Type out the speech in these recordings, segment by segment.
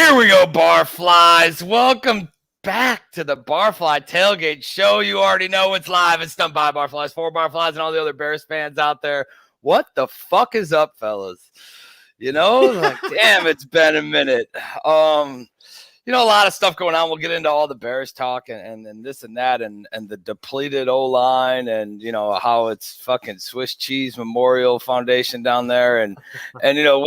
Here we go, Barflies. Welcome back to the Barfly Tailgate Show. You already know it's live. It's done by Barflies, for Barflies, and all the other Bears fans out there. What the fuck is up, fellas? You know, like, damn, it's been a minute. You know, a lot of stuff going on. We'll get into all the Bears talk and this and that and the depleted O-line and, you know, how it's fucking Swiss Cheese Memorial Foundation down there. And you know,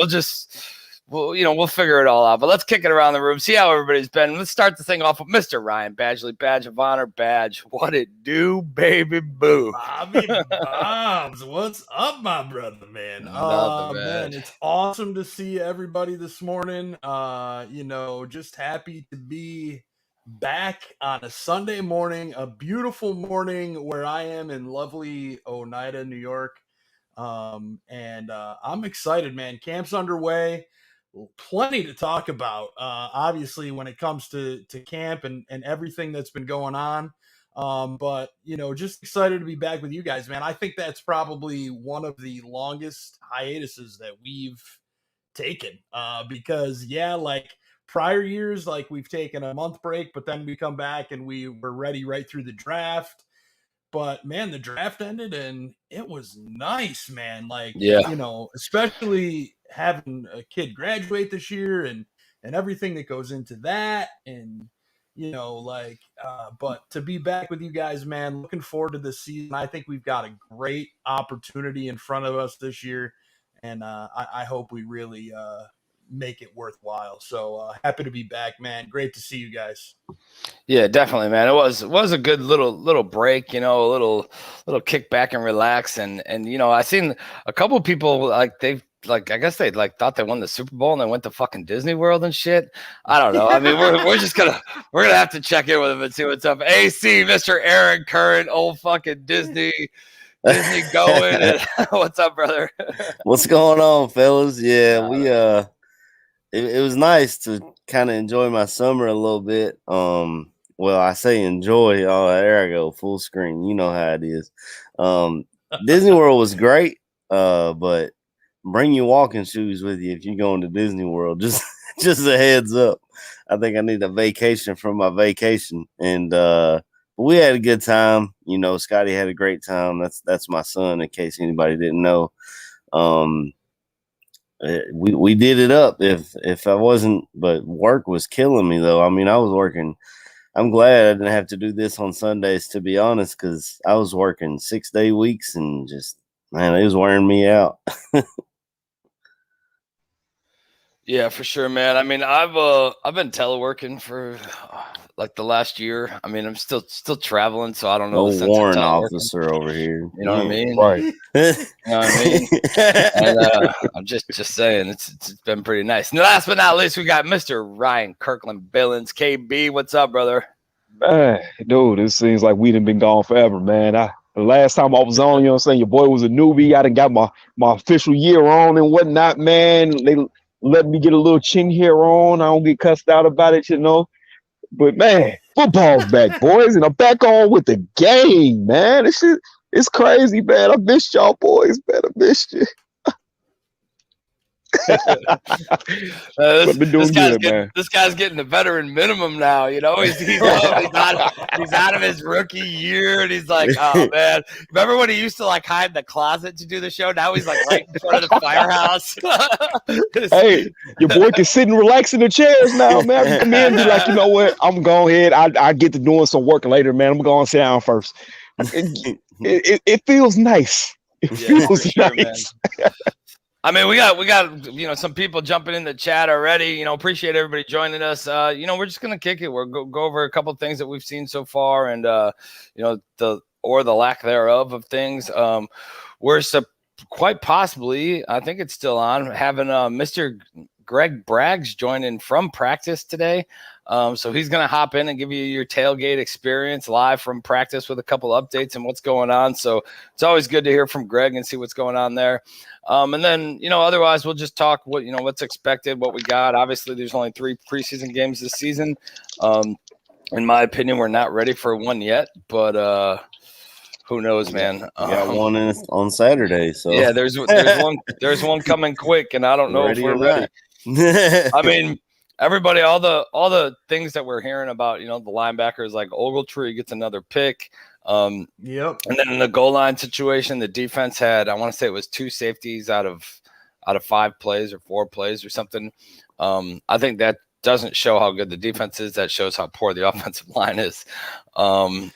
we'll figure it all out. But let's kick it around the room, see how everybody's been. Let's start the thing off with Mr. Ryan Badgley, Badge of Honor, Badge. What it do, baby boo? Bobby Bombs, what's up, my brother, man? Man, it's awesome to see everybody this morning. You know, just happy to be back on a Sunday morning, a beautiful morning where I am in lovely Oneida, New York. I'm excited, man. Camp's underway. Plenty to talk about, obviously, when it comes to camp and everything that's been going on. But, you know, just excited to be back with you guys, man. I think that's probably one of the longest hiatuses that we've taken because, yeah, like prior years, like we've taken a month break, but then we come back and we were ready right through the draft. But, man, the draft ended and it was nice, man. Like, yeah, you know, especially having a kid graduate this year and everything that goes into that. And, you know, like, but to be back with you guys, man, looking forward to this season. I think we've got a great opportunity in front of us this year. And I hope we really make it worthwhile. So happy to be back, man. Great to see you guys. Yeah, definitely, man. It was a good little break, you know, a little kick back and relax. And you know, I seen a couple of people like I guess they like thought they won the Super Bowl and they went to fucking Disney World and shit. I don't know. I mean, we're just gonna have to check in with them and see what's up. AC, Mr. Aaron Curran, old fucking Disney going. And what's up, brother? What's going on, fellas? Yeah, we it was nice to kind of enjoy my summer a little bit. Well, I say enjoy. Oh, there I go, full screen. You know how it is. Disney World was great, but bring your walking shoes with you if you're going to Disney World. Just a heads up. I think I need a vacation from my vacation, and we had a good time. You know, Scotty had a great time. That's my son, in case anybody didn't know. We did it up. If I wasn't, but work was killing me though. I mean, I was working. I'm glad I didn't have to do this on Sundays, to be honest, because I was working 6-day weeks and just, man, it was wearing me out. Yeah, for sure, man. I mean, I've been teleworking for like the last year. I mean, I'm still traveling, so I don't know. No warrant officer over here. You know what I mean? Right. You know what I mean? And I'm just saying, it's been pretty nice. And last but not least, we got Mr. Ryan Kirkland Billings. KB, what's up, brother? Man, dude, it seems like we done been gone forever, man. The last time I was on, you know what I'm saying, your boy was a newbie. I done got my official year on and whatnot, man. They let me get a little chin hair on. I don't get cussed out about it, you know. But, man, football's back, boys, and I'm back on with the game, man. This shit, it's crazy, man. I missed y'all boys, man. I missed you. This guy's getting the veteran minimum now. You know, he's out of his rookie year, and he's like, oh man. Remember when he used to like hide in the closet to do the show? Now he's like right in front of the firehouse. Hey, your boy can sit and relax in the chairs now, man. I can come in and be like, you know what? I'm going ahead. I get to doing some work later, man. I'm going to sit down first. It feels nice. It feels nice. Man. I mean, we got, you know, some people jumping in the chat already. You know, appreciate everybody joining us. You know, we're just gonna kick it. We'll go over a couple of things that we've seen so far, and you know, the lack thereof of things. We're quite possibly, I think it's still on, having Mr. Greg Braggs join in from practice today. So he's going to hop in and give you your tailgate experience live from practice with a couple updates and what's going on. So it's always good to hear from Greg and see what's going on there. And then, you know, otherwise we'll just talk what's expected, what we got. Obviously there's only 3 preseason games this season. In my opinion, we're not ready for one yet, but who knows, man? Got one on Saturday. So yeah, there's one coming quick, and I don't know if we're ready. I mean, everybody, all the things that we're hearing about, the linebackers like Ogletree gets another pick. Yep. And then in the goal line situation, the defense had, I want to say it was 2 safeties out of 5 plays or 4 plays or something. I think that doesn't show how good the defense is. That shows how poor the offensive line is, and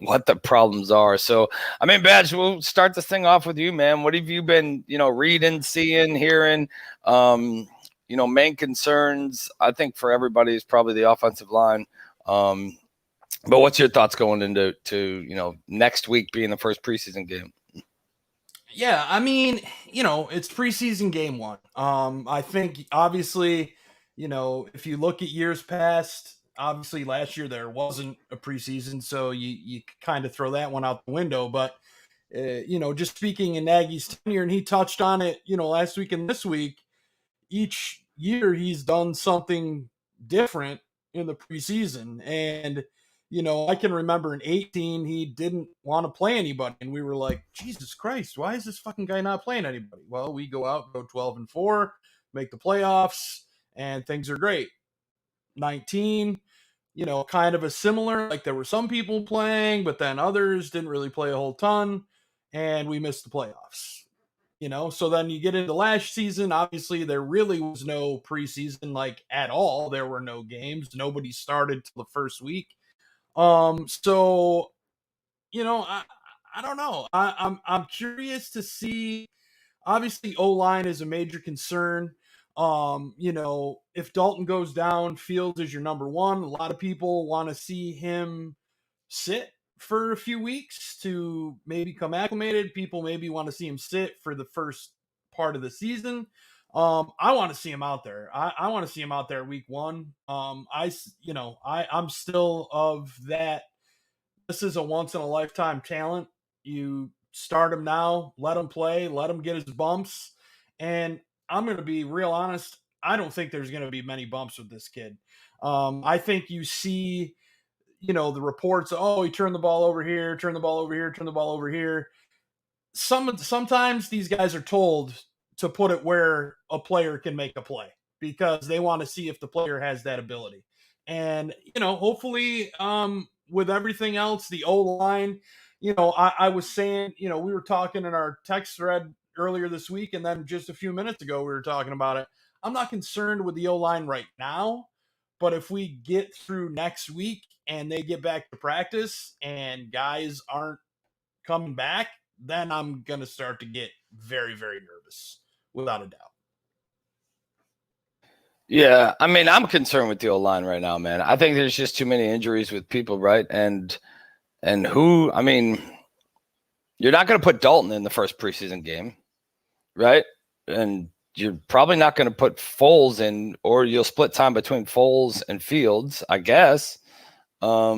what the problems are. So, I mean, Badge, we'll start this thing off with you, man. What have you been, reading, seeing, hearing? Main concerns, I think, for everybody is probably the offensive line. But what's your thoughts going into next week being the first preseason game? Yeah, I mean, it's preseason game 1. I think obviously, if you look at years past, obviously last year there wasn't a preseason, so you kind of throw that one out the window. But just speaking in Nagy's tenure, and he touched on it, last week and this week, each year he's done something different in the preseason. And I can remember in 2018, he didn't want to play anybody. And we were like, Jesus Christ, why is this fucking guy not playing anybody? Well, we go out, go 12-4, make the playoffs, and things are great. 19, kind of a similar, like there were some people playing, but then others didn't really play a whole ton, and we missed the playoffs. So then you get into last season, obviously there really was no preseason like at all. There were no games. Nobody started till the first week. So, I don't know. I'm curious to see. Obviously, O-line is a major concern. If Dalton goes down, Fields is your number 1. A lot of people want to see him sit for a few weeks to maybe come acclimated. People maybe want to see him sit for the first part of the season. I want to see him out there. I want to see him out there week 1. I'm still of that. This is a once in a lifetime talent. You start him now, let him play, let him get his bumps. And I'm going to be real honest. I don't think there's going to be many bumps with this kid. I think you see, the reports, he turned the ball over here, turn the ball over here, turn the ball over here. Sometimes these guys are told to put it where a player can make a play because they want to see if the player has that ability. And, hopefully with everything else, the O-line, I was saying, we were talking in our text thread earlier this week, and then just a few minutes ago, we were talking about it. I'm not concerned with the O-line right now, but if we get through next week and they get back to practice and guys aren't coming back, then I'm going to start to get very, very nervous, without a doubt. Yeah, I mean, I'm concerned with the O-line right now, man. I think there's just too many injuries with people, right? And who, I mean, you're not going to put Dalton in the first preseason game, right? And you're probably not going to put Foles in, or you'll split time between Foles and Fields, I guess. Are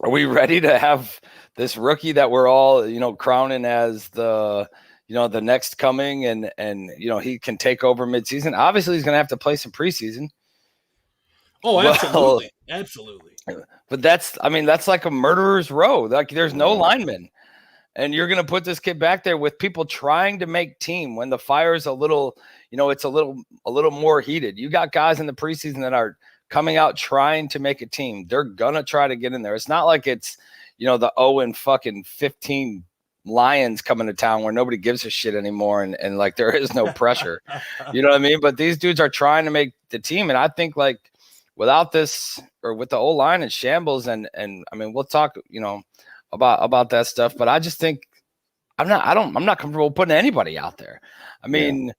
we ready to have this rookie that we're all, crowning as the next coming and he can take over midseason? Obviously, he's going to have to play some preseason. Oh, absolutely. Absolutely. But that's like a murderer's row. Like there's no linemen. And you're going to put this kid back there with people trying to make team when the fire's a little, it's a little more heated. You got guys in the preseason that are coming out trying to make a team. They're going to try to get in there. It's not like it's, the 0-15 Lions coming to town where nobody gives a shit anymore. And like, there is no pressure, you know what I mean? But these dudes are trying to make the team. And I think like without this or with the O-line and shambles and I mean, we'll talk, about that stuff, but I just think I'm not comfortable putting anybody out there. I mean,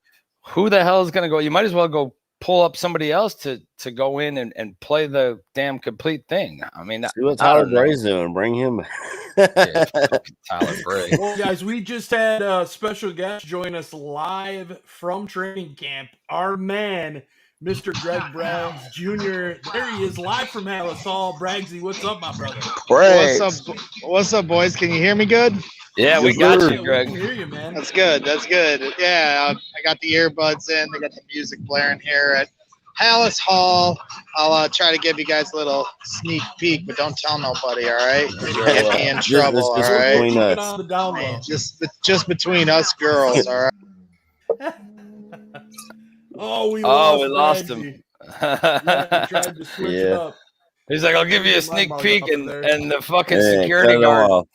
who the hell is going to go? You might as well go pull up somebody else to go in and play the damn complete thing. I mean, see what Tyler Bray's doing. Bring him. Tyler Bray. Well, guys, we just had a special guest join us live from training camp. Our man, Mr. Greg Braggs Jr. There he is, live from Hallis Hall. Braggsy, what's up, my brother? What's up, boys? Can you hear me good? Yeah, we got you, Greg. We can hear you, man. That's good. Yeah, I got the earbuds in. I got the music blaring here at Hallis Hall. I'll try to give you guys a little sneak peek, but don't tell nobody, all right? Get me in trouble, all right? Between us. Hey, just between us girls, all right? Oh, we lost him. Yeah, he tried to switch it up. He's like, I'll give you a sneak peek, and the fucking security guard.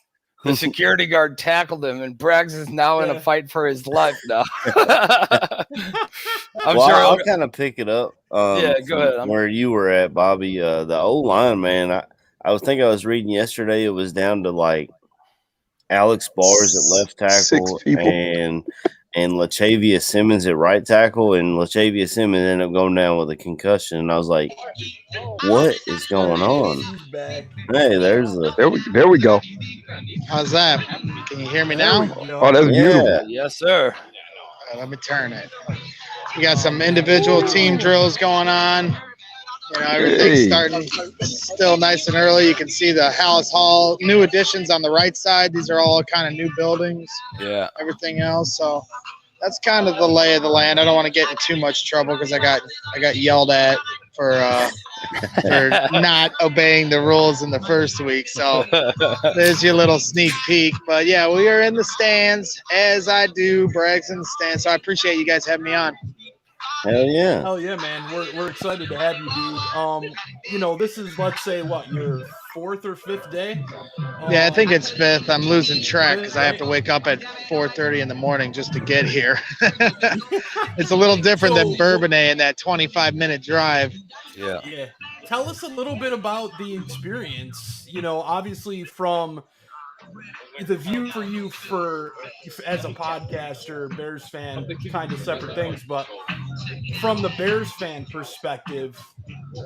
The security guard tackled him, and Braggs is now in a fight for his life now. I'll kind of pick it up. Go ahead. Where you were at, Bobby. The O-line, man. I was reading yesterday. It was down to like Alex Bars at left tackle and LaChavia Simmons at right tackle, and LaChavia Simmons ended up going down with a concussion. And I was like, "What is going on?" Hey, there we go. How's that? Can you hear me now? Oh, that's beautiful. Yes, sir. Let me turn it. We got some individual team drills going on. You know, everything's starting still nice and early. You can see the Hallis Hall new additions on the right side. These are all kind of new buildings. Yeah. Everything else. So that's kind of the lay of the land. I don't want to get in too much trouble because I got yelled at for not obeying the rules in the first week. So there's your little sneak peek. But yeah, we are in the stands, as I do. Bragg's in the stands. So I appreciate you guys having me on. Hell yeah, man. We're excited to have you, dude. You know, this is, let's say, what, your 4th or 5th day? Yeah, I think it's 5th. I'm losing track because I have to wake up at 4:30 in the morning just to get here. It's a little different than Bourbonnais in that 25-minute drive. Yeah. Tell us a little bit about the experience, you know, obviously from the view for you as a podcaster, Bears fan, kind of separate things, but from the Bears fan perspective,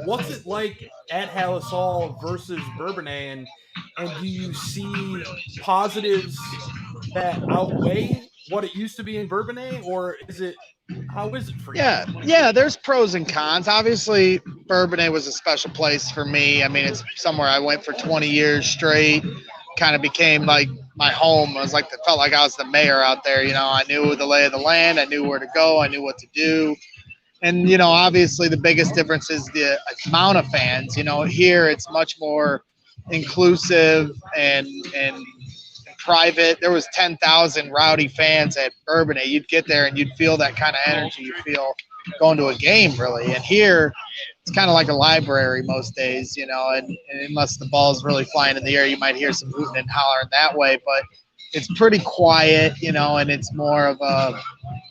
what's it like at Hallis Hall versus Bourbonnais, and do you see positives that outweigh what it used to be in Bourbonnais, or how is it for you? Yeah, there's pros and cons. Obviously, Bourbonnais was a special place for me. I mean, it's somewhere I went for 20 years straight. Kind of became like my home. It felt like I was the mayor out there. You know, I knew the lay of the land. I knew where to go. I knew what to do. And, you know, obviously the biggest difference is the amount of fans. You know, here it's much more inclusive and private. There was 10,000 rowdy fans at Bourbonnais. You'd get there and you'd feel that kind of energy you feel going to a game, really. And here it's kind of like a library most days, you know, and unless the ball's really flying in the air, you might hear some hooting and hollering that way, but it's pretty quiet, you know, and it's more of a,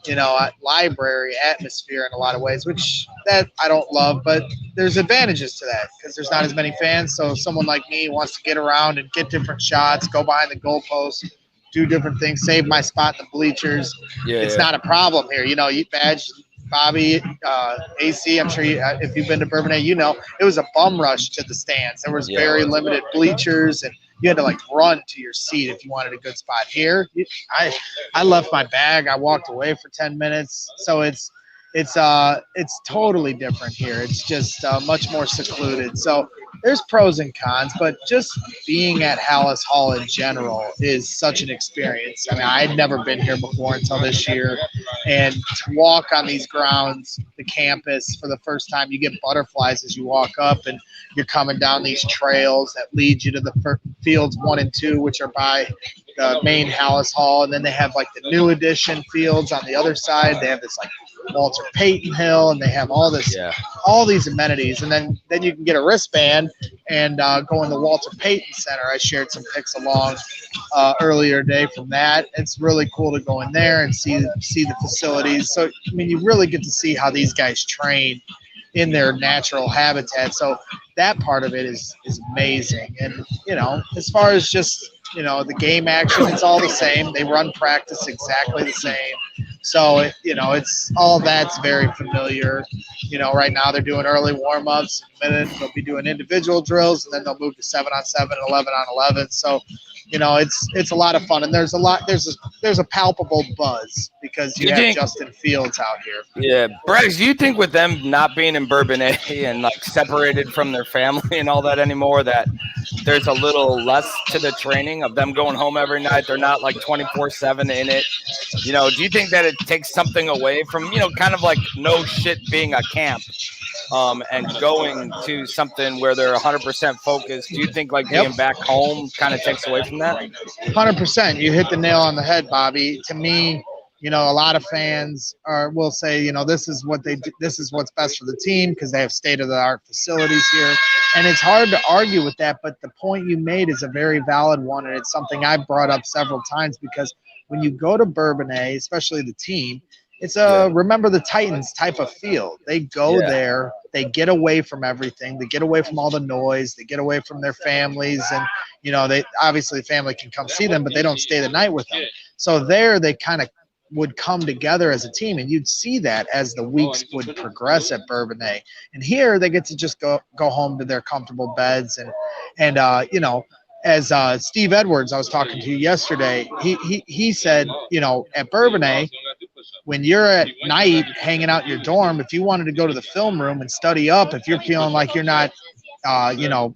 you know, a library atmosphere in a lot of ways, which that I don't love, but there's advantages to that because there's not as many fans. So someone like me wants to get around and get different shots, go behind the goalpost, do different things, save my spot in the bleachers. It's not a problem here. You know, you badge Bobby, AC, I'm sure if you've been to Bourbonnais, you know, it was a bum rush to the stands. There was very limited bleachers, and you had to like run to your seat if you wanted a good spot. Here, I left my bag. I walked away for 10 minutes. So it's totally different here. It's just much more secluded. So there's pros and cons, but just being at Hallis Hall in general is such an experience. I mean, I had never been here before until this year, and to walk on these grounds, the campus for the first time, you get butterflies as you walk up, and you're coming down these trails that lead you to the fields 1 and 2, which are by the main Hallis Hall, and then they have like the new addition fields on the other side. They have this like Walter Payton Hill, and they have all these amenities, and then you can get a wristband and go in the Walter Payton Center. I shared some pics along earlier today from that. It's really cool to go in there and see the facilities. So I mean, you really get to see how these guys train in their natural habitat. So that part of it is amazing. And you know, as far as just, you know, the game action, it's all the same. They run practice exactly the same. So, you know, it's all that's very familiar. You know, right now they're doing early warm-ups. In a minute, they'll be doing individual drills, and then they'll move to 7-on-7 and 11-on-11. So, you know, it's a lot of fun, and there's a palpable buzz because you have Justin Fields out here. Yeah, Braggs, do you think with them not being in Bourbonnais and like separated from their family and all that anymore, that there's a little less to the training of them going home every night? They're not like 24/7 in it. You know, do you think that it takes something away from, you know, kind of like no shit being a camp? And going to something where they're 100% focused, do you think like being back home kind of takes away from that? 100%. You hit the nail on the head, Bobby. To me, You know, a lot of fans will say, you know, this is what they do, this is what's best for the team because they have state-of-the-art facilities here. And it's hard to argue with that, but the point you made is a very valid one, and it's something I've brought up several times because when you go to Bourbonnais, especially the team, it's a remember the Titans type of field. They go there, they get away from everything, they get away from all the noise, they get away from their families, and you know, they obviously the family can come see them, but they don't stay the night with them. So there they kind of would come together as a team, and you'd see that as the weeks would progress at Bourbonnais. And here they get to just go home to their comfortable beds, and you know, as Steve Edwards, I was talking to yesterday, he said, you know, at Bourbonnais, when you're at night hanging out in your dorm, if you wanted to go to the film room and study up, if you're feeling like you're not, you know,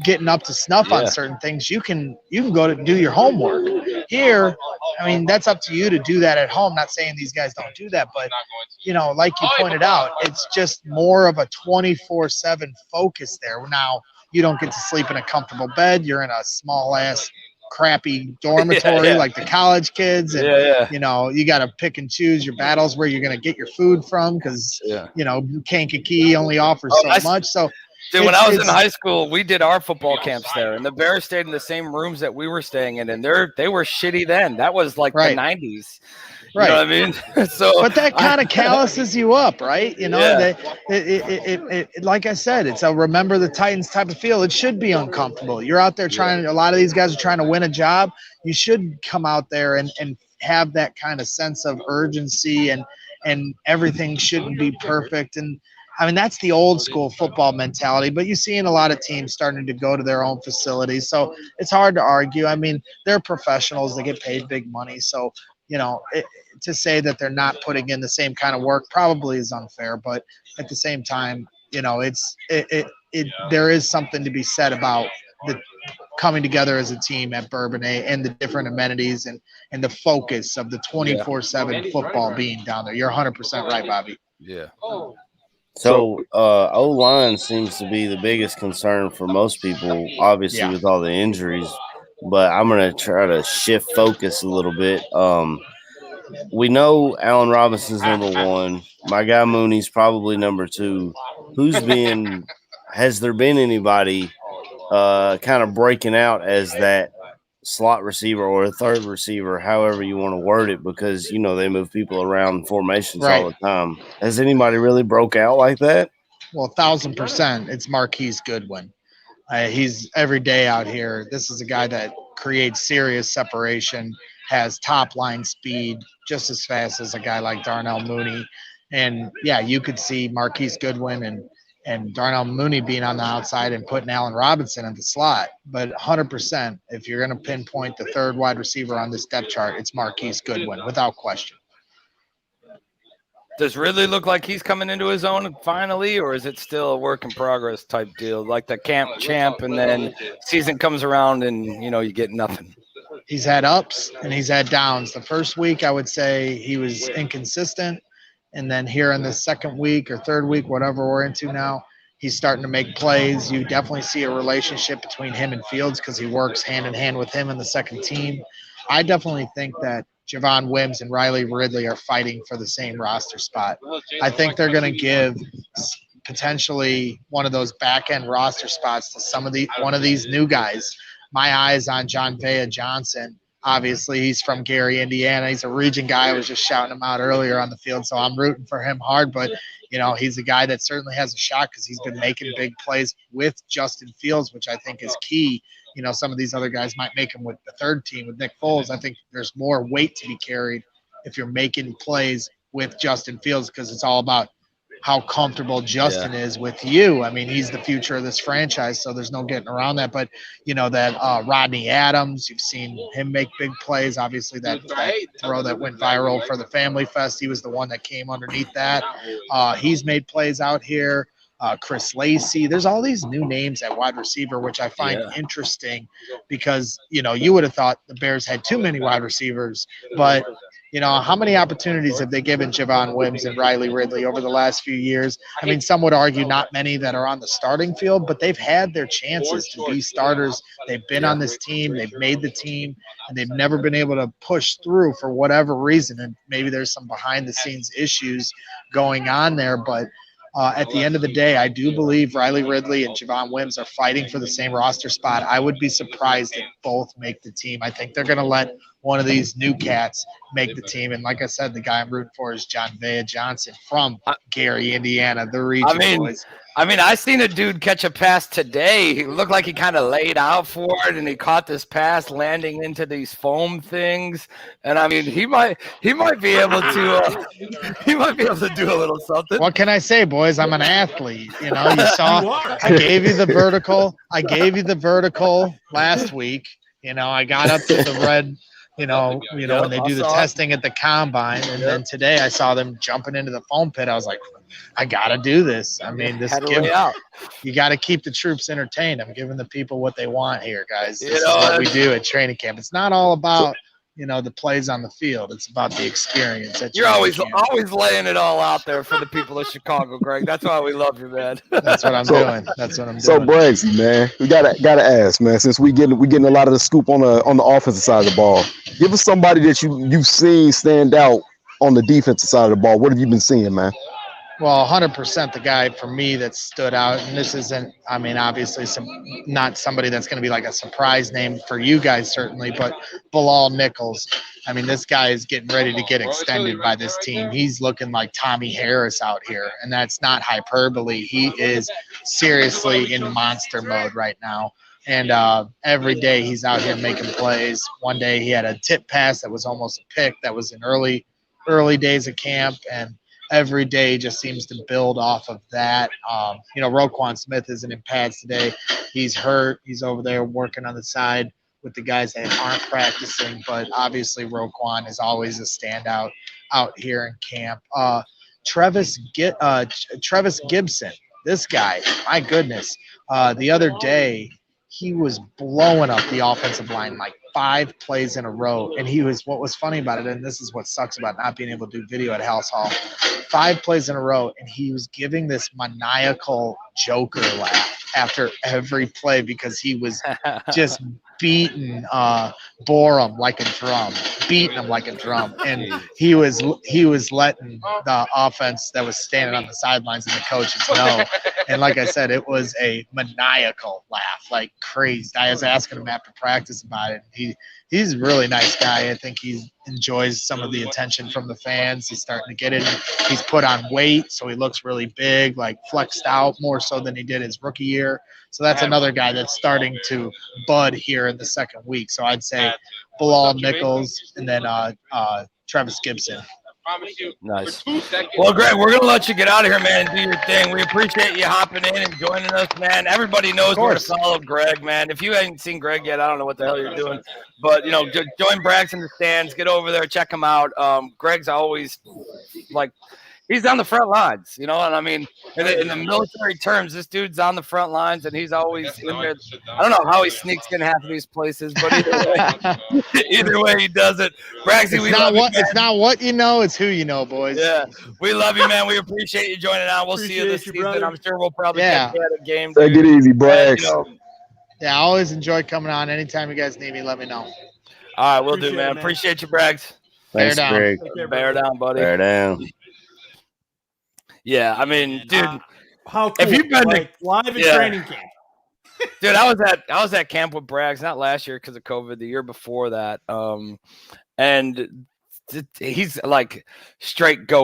getting up to snuff on certain things, you can go to do your homework. Here, I mean, that's up to you to do that at home. Not saying these guys don't do that, but you know, like you pointed out, it's just more of a 24/7 focus there. Now, you don't get to sleep in a comfortable bed. You're in a small ass crappy dormitory like the college kids, and you know, you got to pick and choose your battles where you're going to get your food from because you know, Kankakee only offers so much. So dude, when I was in high school, we did our football camps there, and the Bears stayed in the same rooms that we were staying in, and they were shitty then. That was like the 90s. You know what I mean? So, but that kind of calluses you up, right? You know, like I said, it's a remember the Titans type of feel. It should be uncomfortable. You're out there trying. A lot of these guys are trying to win a job. You should come out there and have that kind of sense of urgency, and everything shouldn't be perfect. And I mean, that's the old school football mentality, but you see in a lot of teams starting to go to their own facilities. So it's hard to argue. I mean, they're professionals. They get paid big money. So, you know, to say that they're not putting in the same kind of work probably is unfair. But at the same time, you know, there is something to be said about the coming together as a team at Bourbonnais and the different amenities and the focus of the 24/7 football being down there. You're 100% right, Bobby. Yeah. So O-line seems to be the biggest concern for most people, obviously with all the injuries. But I'm going to try to shift focus a little bit. We know Allen Robinson's number one. My guy Mooney's probably number two. Has there been anybody kind of breaking out as that slot receiver or a third receiver, however you want to word it, because, you know, they move people around formations all the time. Has anybody really broke out like that? Well, 1,000%. It's Marquise Goodwin. He's every day out here. This is a guy that creates serious separation, has top line speed just as fast as a guy like Darnell Mooney. And, yeah, you could see Marquise Goodwin and Darnell Mooney being on the outside and putting Allen Robinson in the slot. But 100%, if you're going to pinpoint the third wide receiver on this depth chart, it's Marquise Goodwin, without question. Does Ridley look like he's coming into his own finally, or is it still a work in progress type deal, like the camp champ, and then season comes around and, you know, you get nothing? He's had ups and he's had downs. The first week, I would say he was inconsistent. And then here in the second week or third week, whatever we're into now, he's starting to make plays. You definitely see a relationship between him and Fields because he works hand in hand with him in the second team. I definitely think that Javon Wims and Riley Ridley are fighting for the same roster spot. I think they're going to give potentially one of those back-end roster spots to one of these new guys. My eyes on John Vea Johnson. Obviously, he's from Gary, Indiana. He's a region guy. I was just shouting him out earlier on the field, so I'm rooting for him hard. But, you know, he's a guy that certainly has a shot because he's been making big plays with Justin Fields, which I think is key. You know, some of these other guys might make them with the third team. With Nick Foles, I think there's more weight to be carried if you're making plays with Justin Fields because it's all about how comfortable Justin is with you. I mean, he's the future of this franchise, so there's no getting around that. But, you know, that Rodney Adams, you've seen him make big plays. Obviously, that throw that went viral for the Family Fest, he was the one that came underneath that. He's made plays out here. Chris Lacey. There's all these new names at wide receiver, which I find interesting because, you know, you would have thought the Bears had too many wide receivers, but how many opportunities have they given Javon Wims and Riley Ridley over the last few years? I mean, some would argue not many that are on the starting field, but they've had their chances to be starters. They've been on this team. They've made the team, and they've never been able to push through for whatever reason. And maybe there's some behind-the-scenes issues going on there, but at the end of the day, I do believe Riley Ridley and Javon Wims are fighting for the same roster spot. I would be surprised if both make the team. I think they're going to let one of these new cats make the team. And like I said, the guy I'm rooting for is John Vea Johnson from Gary, Indiana, the region boys. I seen a dude catch a pass today. He looked like he kind of laid out for it, and he caught this pass landing into these foam things. And I mean, he might be able to do a little something. What can I say, boys? I'm an athlete. You saw I gave you the vertical. I gave you the vertical last week. I got up to the red. When they do the testing at the combine, and then today I saw them jumping into the foam pit. I was like, I gotta do this. I mean, you got to keep the troops entertained. I'm giving the people what they want here, guys. This is what we do at training camp. It's not all about the plays on the field. It's about the experience. You're always laying it all out there for the people of Chicago, Greg. That's why we love you, man. That's what I'm doing. That's what I'm doing. So Braggsy, man, we gotta ask, man, since we getting a lot of the scoop on the offensive side of the ball. Give us somebody that you've seen stand out on the defensive side of the ball. What have you been seeing, man? Well, 100% the guy for me that stood out, and this isn't, obviously not somebody that's going to be like a surprise name for you guys certainly, but Bilal Nichols. This guy is getting ready to get extended by this team. He's looking like Tommy Harris out here, and that's not hyperbole. He is seriously in monster mode right now. And every day he's out here making plays. One day he had a tip pass that was almost a pick that was in early days of camp, and every day just seems to build off of that. Roquan Smith isn't in pads today. He's hurt. He's over there working on the side with the guys that aren't practicing, but obviously Roquan is always a standout out here in camp. Trevis Gibson, this guy, my goodness. The other day, he was blowing up the offensive line like 5 plays in a row. And what was funny about it, and this is what sucks about not being able to do video at House Hall, 5 plays in a row, and he was giving this maniacal Joker laugh after every play because he was just beating Borum like a drum, and he was letting the offense that was standing on the sidelines and the coaches know. And like I said, it was a maniacal laugh, like crazy. I was asking him after practice about it. He's a really nice guy. I think he enjoys some of the attention from the fans. He's starting to get it. He's put on weight, so he looks really big, like flexed out more so than he did his rookie year. So that's another guy that's starting to bud here in the second week. So I'd say Bilal Nichols and then Trevis Gibson. Nice. Well, Greg, we're going to let you get out of here, man, and do your thing. We appreciate you hopping in and joining us, man. Everybody knows where to follow Greg, man. If you haven't seen Greg yet, I don't know what the hell you're doing. But, join Braggs in the stands. Get over there. Check him out. Greg's always, he's on the front lines, and in the military terms, this dude's on the front lines, and he's always in there. I don't know how he sneaks in half of these places, but either way he does it. Braggsy, it's not what you know, it's who you know, boys. Yeah, we love you, man. We appreciate you joining on. We'll see you this season. Brother. I'm sure we'll probably get you at a game. Take it easy, Braggs. Yeah, I always enjoy coming on. Anytime you guys need me, let me know. All right, we'll do, man. Appreciate you, Braggs. Thanks, Greg. Bear down, buddy. Bear down. Yeah, dude. How cool. If you've been live in training camp, dude, I was at camp with Braggs, not last year because of COVID, the year before that. And he's like straight go.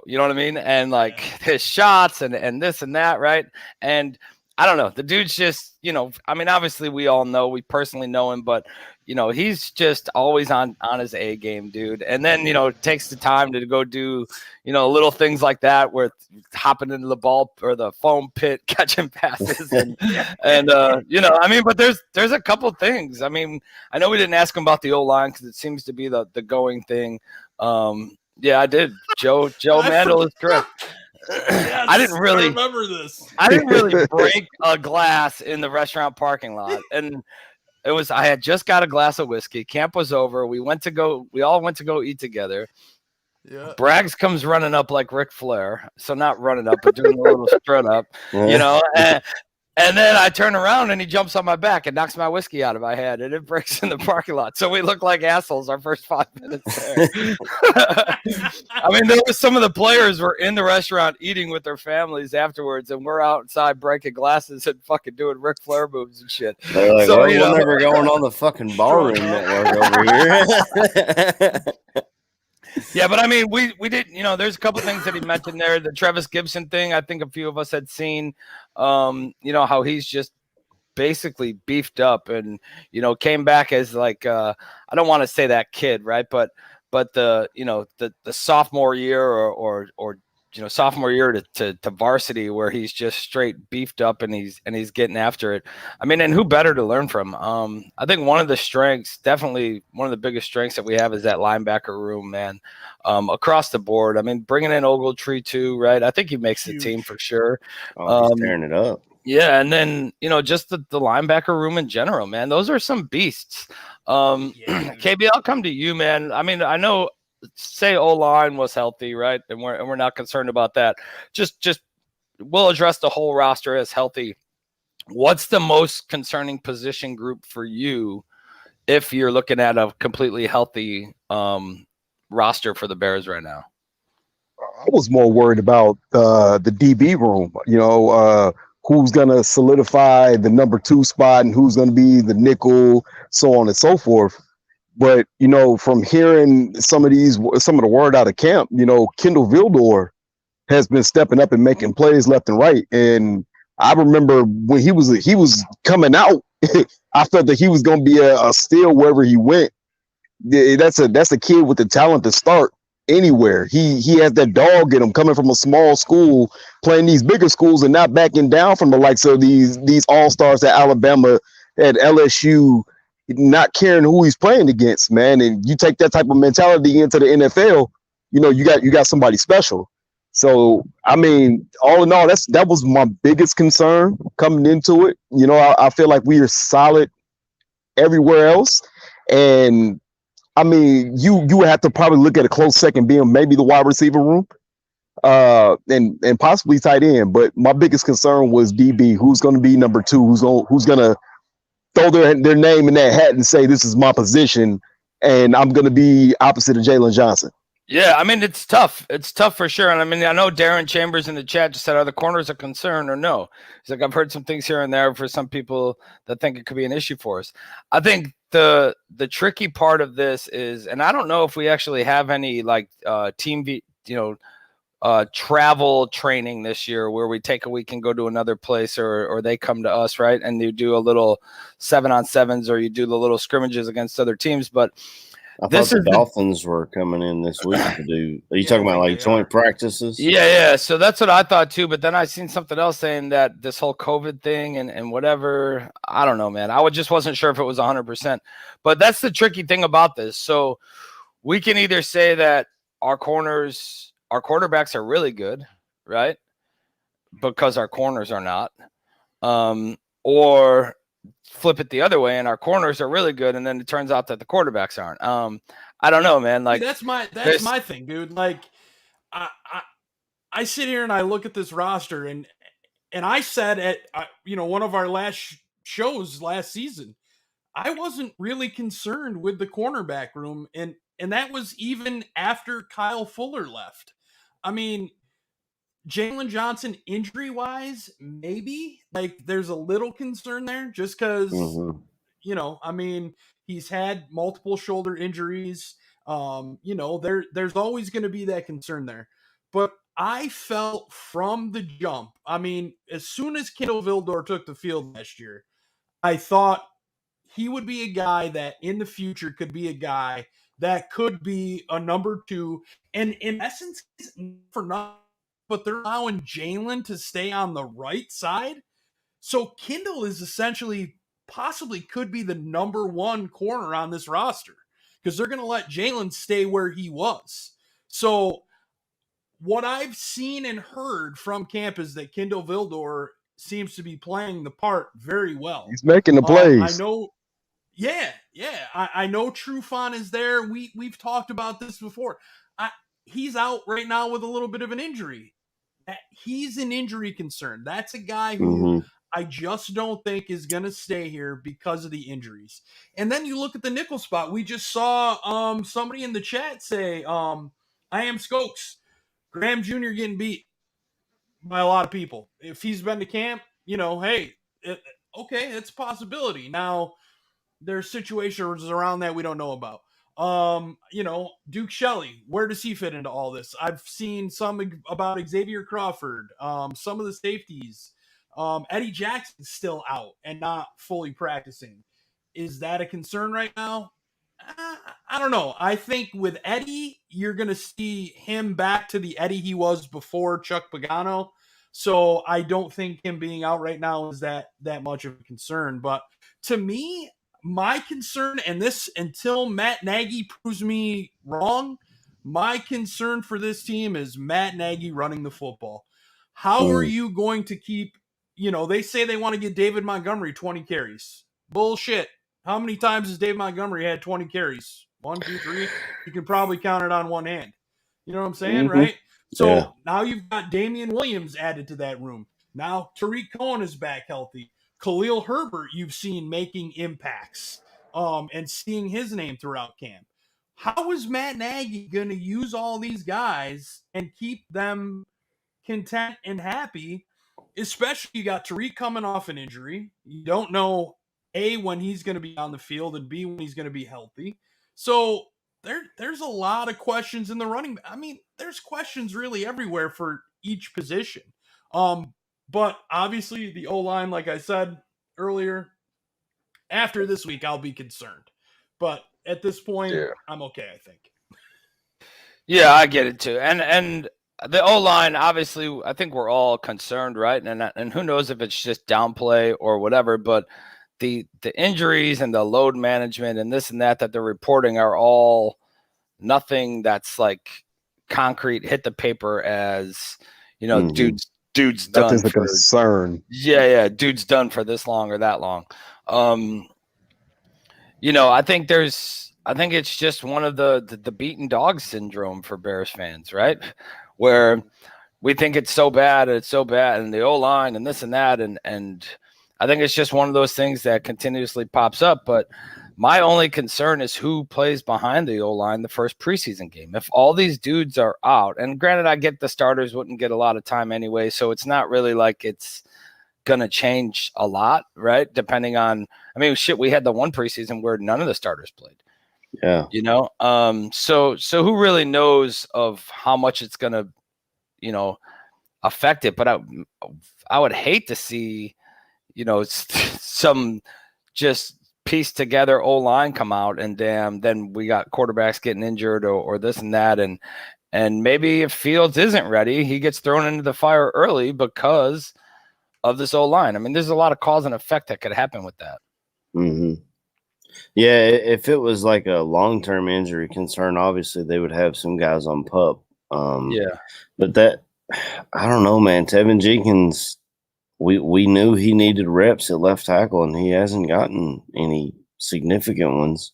You know what I mean? And his shots and this and that, right? And I don't know. The dude's just, obviously we all know, we personally know him, but he's just always on his A game, dude. And then, it takes the time to go do, little things like that where hopping into the ball or the foam pit, catching passes and but there's a couple things. I know we didn't ask him about the O-line because it seems to be the going thing. Yeah, I did. Joe Mandel is correct. Yes, I didn't really remember this. I didn't really break a glass in the restaurant parking lot, and I had just got a glass of whiskey. Camp was over. We all went to go eat together. Yeah. Braggs comes running up like Ric Flair. So not running up, but doing a little strut up, you know, and then I turn around and he jumps on my back and knocks my whiskey out of my hand and it breaks in the parking lot. So we look like assholes our first 5 minutes there. I mean, there was some of the players were in the restaurant eating with their families afterwards, and we're outside breaking glasses and fucking doing Ric Flair moves and shit. They're like, So, well, you we're know, never going on the fucking Ballroom Network over here. yeah, but I mean, we did, you know, there's a couple things that he mentioned there. The Travis Gibson thing, I think a few of us had seen, you know, how he's just basically beefed up and, you know, came back as like, I don't want to say that kid, right? But the, you know, the sophomore year or you know, sophomore year to varsity where he's just straight beefed up and he's getting after it. I mean, and who better to learn from? I think one of the strengths, definitely one of the biggest strengths that we have is that linebacker room, man, across the board. I mean, bringing in Ogletree too, right? I think he makes the team for sure. Oh, he's tearing it up. Yeah, and then, you know, just the linebacker room in general, man. Those are some beasts. KB, I'll come to you, man. I mean, I know, say O-line was healthy, right? And we're not concerned about that. Just we'll address the whole roster as healthy. What's the most concerning position group for you if you're looking at a completely healthy roster for the Bears right now? I was more worried about the DB room, you know, who's going to solidify the number 2 spot and who's going to be the nickel, so on and so forth. But, you know, from hearing some of the word out of camp, you know, Kendall Vildor has been stepping up and making plays left and right. And I remember when he was coming out, I felt that he was going to be a steal wherever he went. That's a kid with the talent to start anywhere. He has that dog in him, coming from a small school, playing these bigger schools and not backing down from the likes of these all-stars at Alabama, at LSU, not caring who he's playing against, man. And you take that type of mentality into the NFL, you know, you got somebody special. So, I mean, all in all, that was my biggest concern coming into it. You know, I feel like we are solid everywhere else. And I mean, you would have to probably look at a close second being maybe the wide receiver room, and possibly tight end. But my biggest concern was DB. Who's going to be number 2? Who's going to throw their name in that hat and say, this is my position, and I'm going to be opposite of Jalen Johnson? Yeah, I mean, it's tough. It's tough for sure. And I mean, I know Darren Chambers in the chat just said, are the corners a concern or no? He's like, I've heard some things here and there for some people that think it could be an issue for us. I think the tricky part of this is, and I don't know if we actually have any like travel training this year where we take a week and go to another place or they come to us, right? And you do a little 7-on-7s or you do the little scrimmages against other teams. But I thought the Dolphins were coming in this week to do. Are you talking about like joint practices? Yeah. So that's what I thought too. But then I seen something else saying that this whole COVID thing and whatever. I don't know, man. I just wasn't sure if it was 100%. But that's the tricky thing about this. So we can either say that our quarterbacks are really good, right? Because our corners are not, or flip it the other way and our corners are really good and then it turns out that the quarterbacks aren't. I don't know, man. Like that's my thing, dude. Like I sit here and I look at this roster and I said at one of our last shows last season, I wasn't really concerned with the cornerback room, and that was even after Kyle Fuller left. I mean, Jalen Johnson injury wise, maybe like there's a little concern there just because, I mean, he's had multiple shoulder injuries. There's always going to be that concern there. But I felt from the jump, I mean, as soon as Kendall Vildor took the field last year, I thought he would be a guy that in the future could be a guy that could be a number 2. And in essence, for nothing, but they're allowing Jalen to stay on the right side. So Kendall is essentially possibly could be the number 1 corner on this roster because they're going to let Jalen stay where he was. So what I've seen and heard from camp is that Kendall Vildor seems to be playing the part very well. He's making the plays. I know. Yeah. I know Trufant is there. We've talked about this before. He's out right now with a little bit of an injury. He's an injury concern. That's a guy who I just don't think is going to stay here because of the injuries. And then you look at the nickel spot. We just saw somebody in the chat say, I am Skokes. Graham Jr. getting beat by a lot of people. If he's been to camp, hey, okay, it's a possibility. Now, there's situations around that we don't know about. Duke Shelley, where does he fit into all this? I've seen some about Xavier Crawford, some of the safeties. Eddie Jackson's still out and not fully practicing. Is that a concern right now? I don't know. I think with Eddie, you're going to see him back to the Eddie he was before Chuck Pagano. So I don't think him being out right now is that much of a concern. But to me, my concern, and this until Matt Nagy proves me wrong, my concern for this team is Matt Nagy running the football. How are you going to keep, they say they want to get David Montgomery 20 carries. Bullshit. How many times has Dave Montgomery had 20 carries? 1, 2, 3. You can probably count it on one hand. You know what I'm saying, right? So now you've got Damian Williams added to that room. Now Tariq Cohen is back healthy. Khalil Herbert, you've seen making impacts and seeing his name throughout camp. How is Matt Nagy going to use all these guys and keep them content and happy? Especially you got Tariq coming off an injury. You don't know, A, when he's going to be on the field, and B, when he's going to be healthy. So there's a lot of questions in the running. I mean, there's questions really everywhere for each position. But obviously the O-line, like I said earlier, after this week, I'll be concerned. But at this point, I'm okay, I think. Yeah, I get it too. And the O-line, obviously, I think we're all concerned, right? And who knows if it's just downplay or whatever, but the injuries and the load management and this and that they're reporting are all nothing that's like concrete hit the paper as, dude's done. Nothing's a concern. Yeah, dude's done for this long or that long. I think it's just one of the beaten dog syndrome for Bears fans, right? Where we think it's so bad, and the O-line and this and that, and I think it's just one of those things that continuously pops up. But my only concern is who plays behind the O-line the first preseason game. If all these dudes are out, and granted, I get the starters wouldn't get a lot of time anyway, so it's not really like it's going to change a lot, right? Depending on, we had the one preseason where none of the starters played. Yeah. So who really knows of how much it's going to, affect it? But I would hate to see, some just piece together O-line come out and then we got quarterbacks getting injured or this and that. And maybe if Fields isn't ready, he gets thrown into the fire early because of this O-line. There's a lot of cause and effect that could happen with that. Mm-hmm. Yeah, if it was like a long-term injury concern, obviously they would have some guys on PUP. But I don't know, man. Tevin Jenkins, we knew he needed reps at left tackle, and he hasn't gotten any significant ones.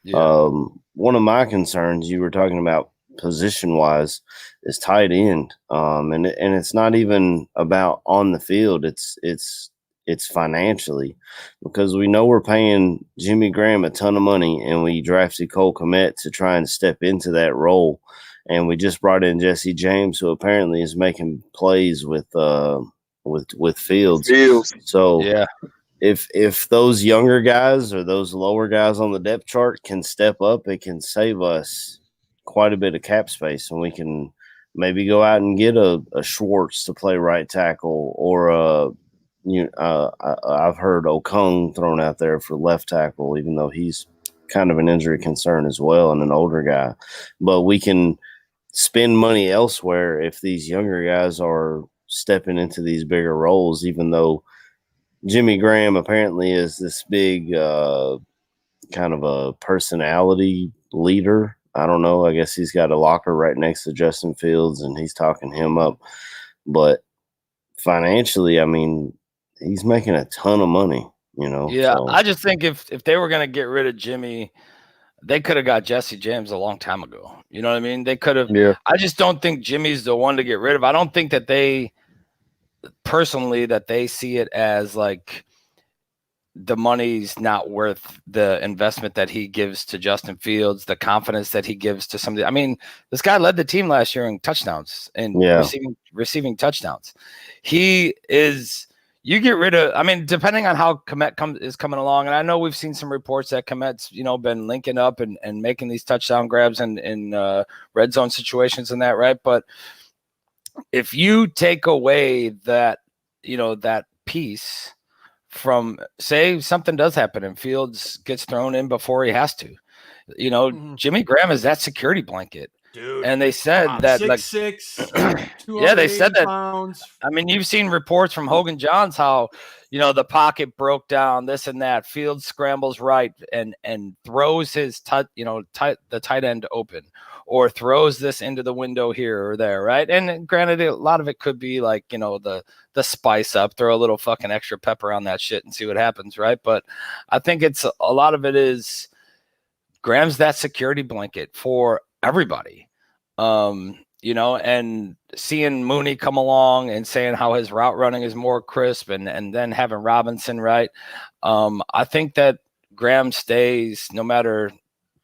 Yeah. One of my concerns, you were talking about position-wise, is tight end. And it's not even about on the field. It's financially, because we know we're paying Jimmy Graham a ton of money, and we drafted Cole Kmet to try and step into that role. And we just brought in Jesse James, who apparently is making plays with Fields. So yeah, if those younger guys or those lower guys on the depth chart can step up, it can save us quite a bit of cap space, and we can maybe go out and get a Schwartz to play right tackle, or I've heard Okung thrown out there for left tackle, even though he's kind of an injury concern as well and an older guy. But we can spend money elsewhere if these younger guys are stepping into these bigger roles, even though Jimmy Graham apparently is this big kind of a personality leader. I don't know. I guess he's got a locker right next to Justin Fields, and he's talking him up. But financially, he's making a ton of money. you know. Yeah, so. I just think if they were going to get rid of Jimmy, they could have got Jesse James a long time ago. You know what I mean? They could have. Yeah. I just don't think Jimmy's the one to get rid of. I don't think that they personally that they see it as like the money's not worth the investment that he gives to Justin Fields, the confidence that he gives to somebody. I mean, this guy led the team last year in touchdowns and receiving touchdowns. He is. You get rid of. I mean, depending on how Kmet is coming along, and I know we've seen some reports that Kmet's been linking up and making these touchdown grabs in red zone situations and that, right? But if you take away that that piece from, say something does happen and Fields gets thrown in before he has to, Jimmy Graham is that security blanket. Dude, and they said that 6'6", yeah, they said that. Pounds. I mean, you've seen reports from Hogan Johns how, the pocket broke down, this and that. Fields scrambles right and throws his the tight end open, or throws this into the window here or there, right? And granted, a lot of it could be like, the spice up, throw a little fucking extra pepper on that shit and see what happens, right? But I think it's a lot of it is Graham's that security blanket for everybody, and seeing Mooney come along and saying how his route running is more crisp and then having Robinson, right? I think that Graham stays no matter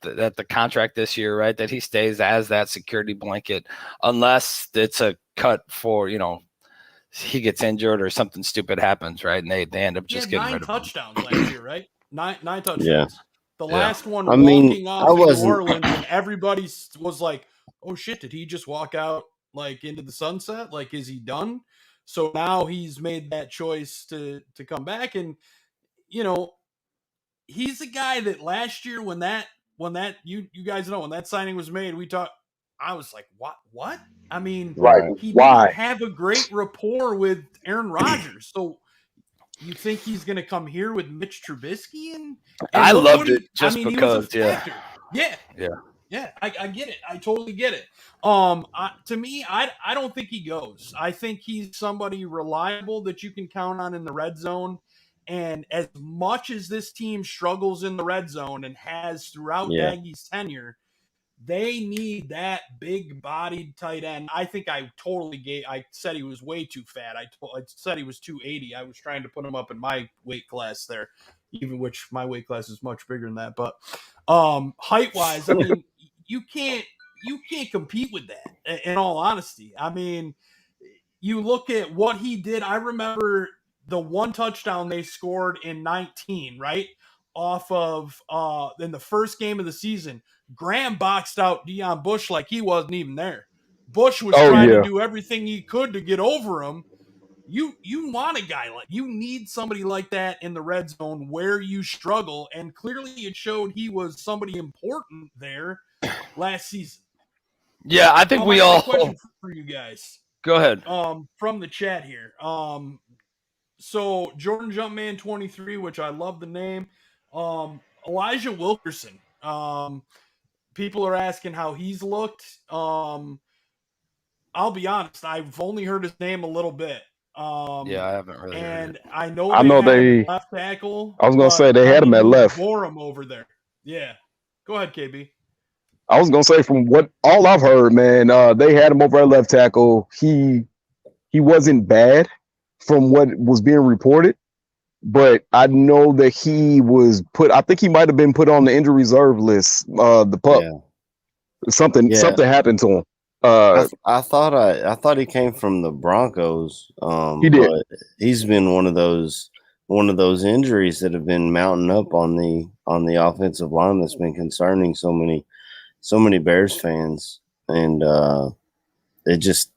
that the contract this year, right? That he stays as that security blanket, unless it's a cut for, he gets injured or something stupid happens, right? And they end up just getting rid of him. 9 touchdowns last year, right? Nine touchdowns. Yeah. The last one I mean, walking off New Orleans, and everybody was like, oh shit, did he just walk out like into the sunset? Like, is he done? So now he's made that choice to come back. And, he's the guy that last year when that you guys know, when that signing was made, I was like, what? I mean, he didn't have a great rapport with Aaron Rodgers. So you think he's going to come here with Mitch Trubisky? And I loved it just because, Yeah, I get it. I totally get it. To me, I don't think he goes. I think he's somebody reliable that you can count on in the red zone. And as much as this team struggles in the red zone and has throughout Nagy's tenure, they need that big-bodied tight end. I think I said he was way too fat. I said he was 280. I was trying to put him up in my weight class there, even which my weight class is much bigger than that. But height-wise, I mean, you can't compete with that, in all honesty. I mean, you look at what he did. I remember the one touchdown they scored in 19, right? Off of in the first game of the season. Graham boxed out Deion Bush like he wasn't even there. Bush was trying to do everything he could to get over him. You want a guy you need somebody like that in the red zone where you struggle, and clearly it showed he was somebody important there last season. Yeah, I think we all. Question for you guys. Go ahead. From the chat here. So Jordan Jumpman 23, which I love the name. Elijah Wilkerson. People are asking how he's looked. I'll be honest, I've only heard his name a little bit. I haven't really. And heard it. I know they left tackle. I was gonna say they had him at left. Borum over there. Yeah. Go ahead, KB. I was gonna say from all I've heard, man, they had him over at left tackle. He wasn't bad from what was being reported. But I know that he was I think he might have been put on the injury reserve list. The pup, something happened to him. I thought he came from the Broncos. He did. But he's been one of those injuries that have been mounting up on the offensive line that's been concerning so many Bears fans, and it just.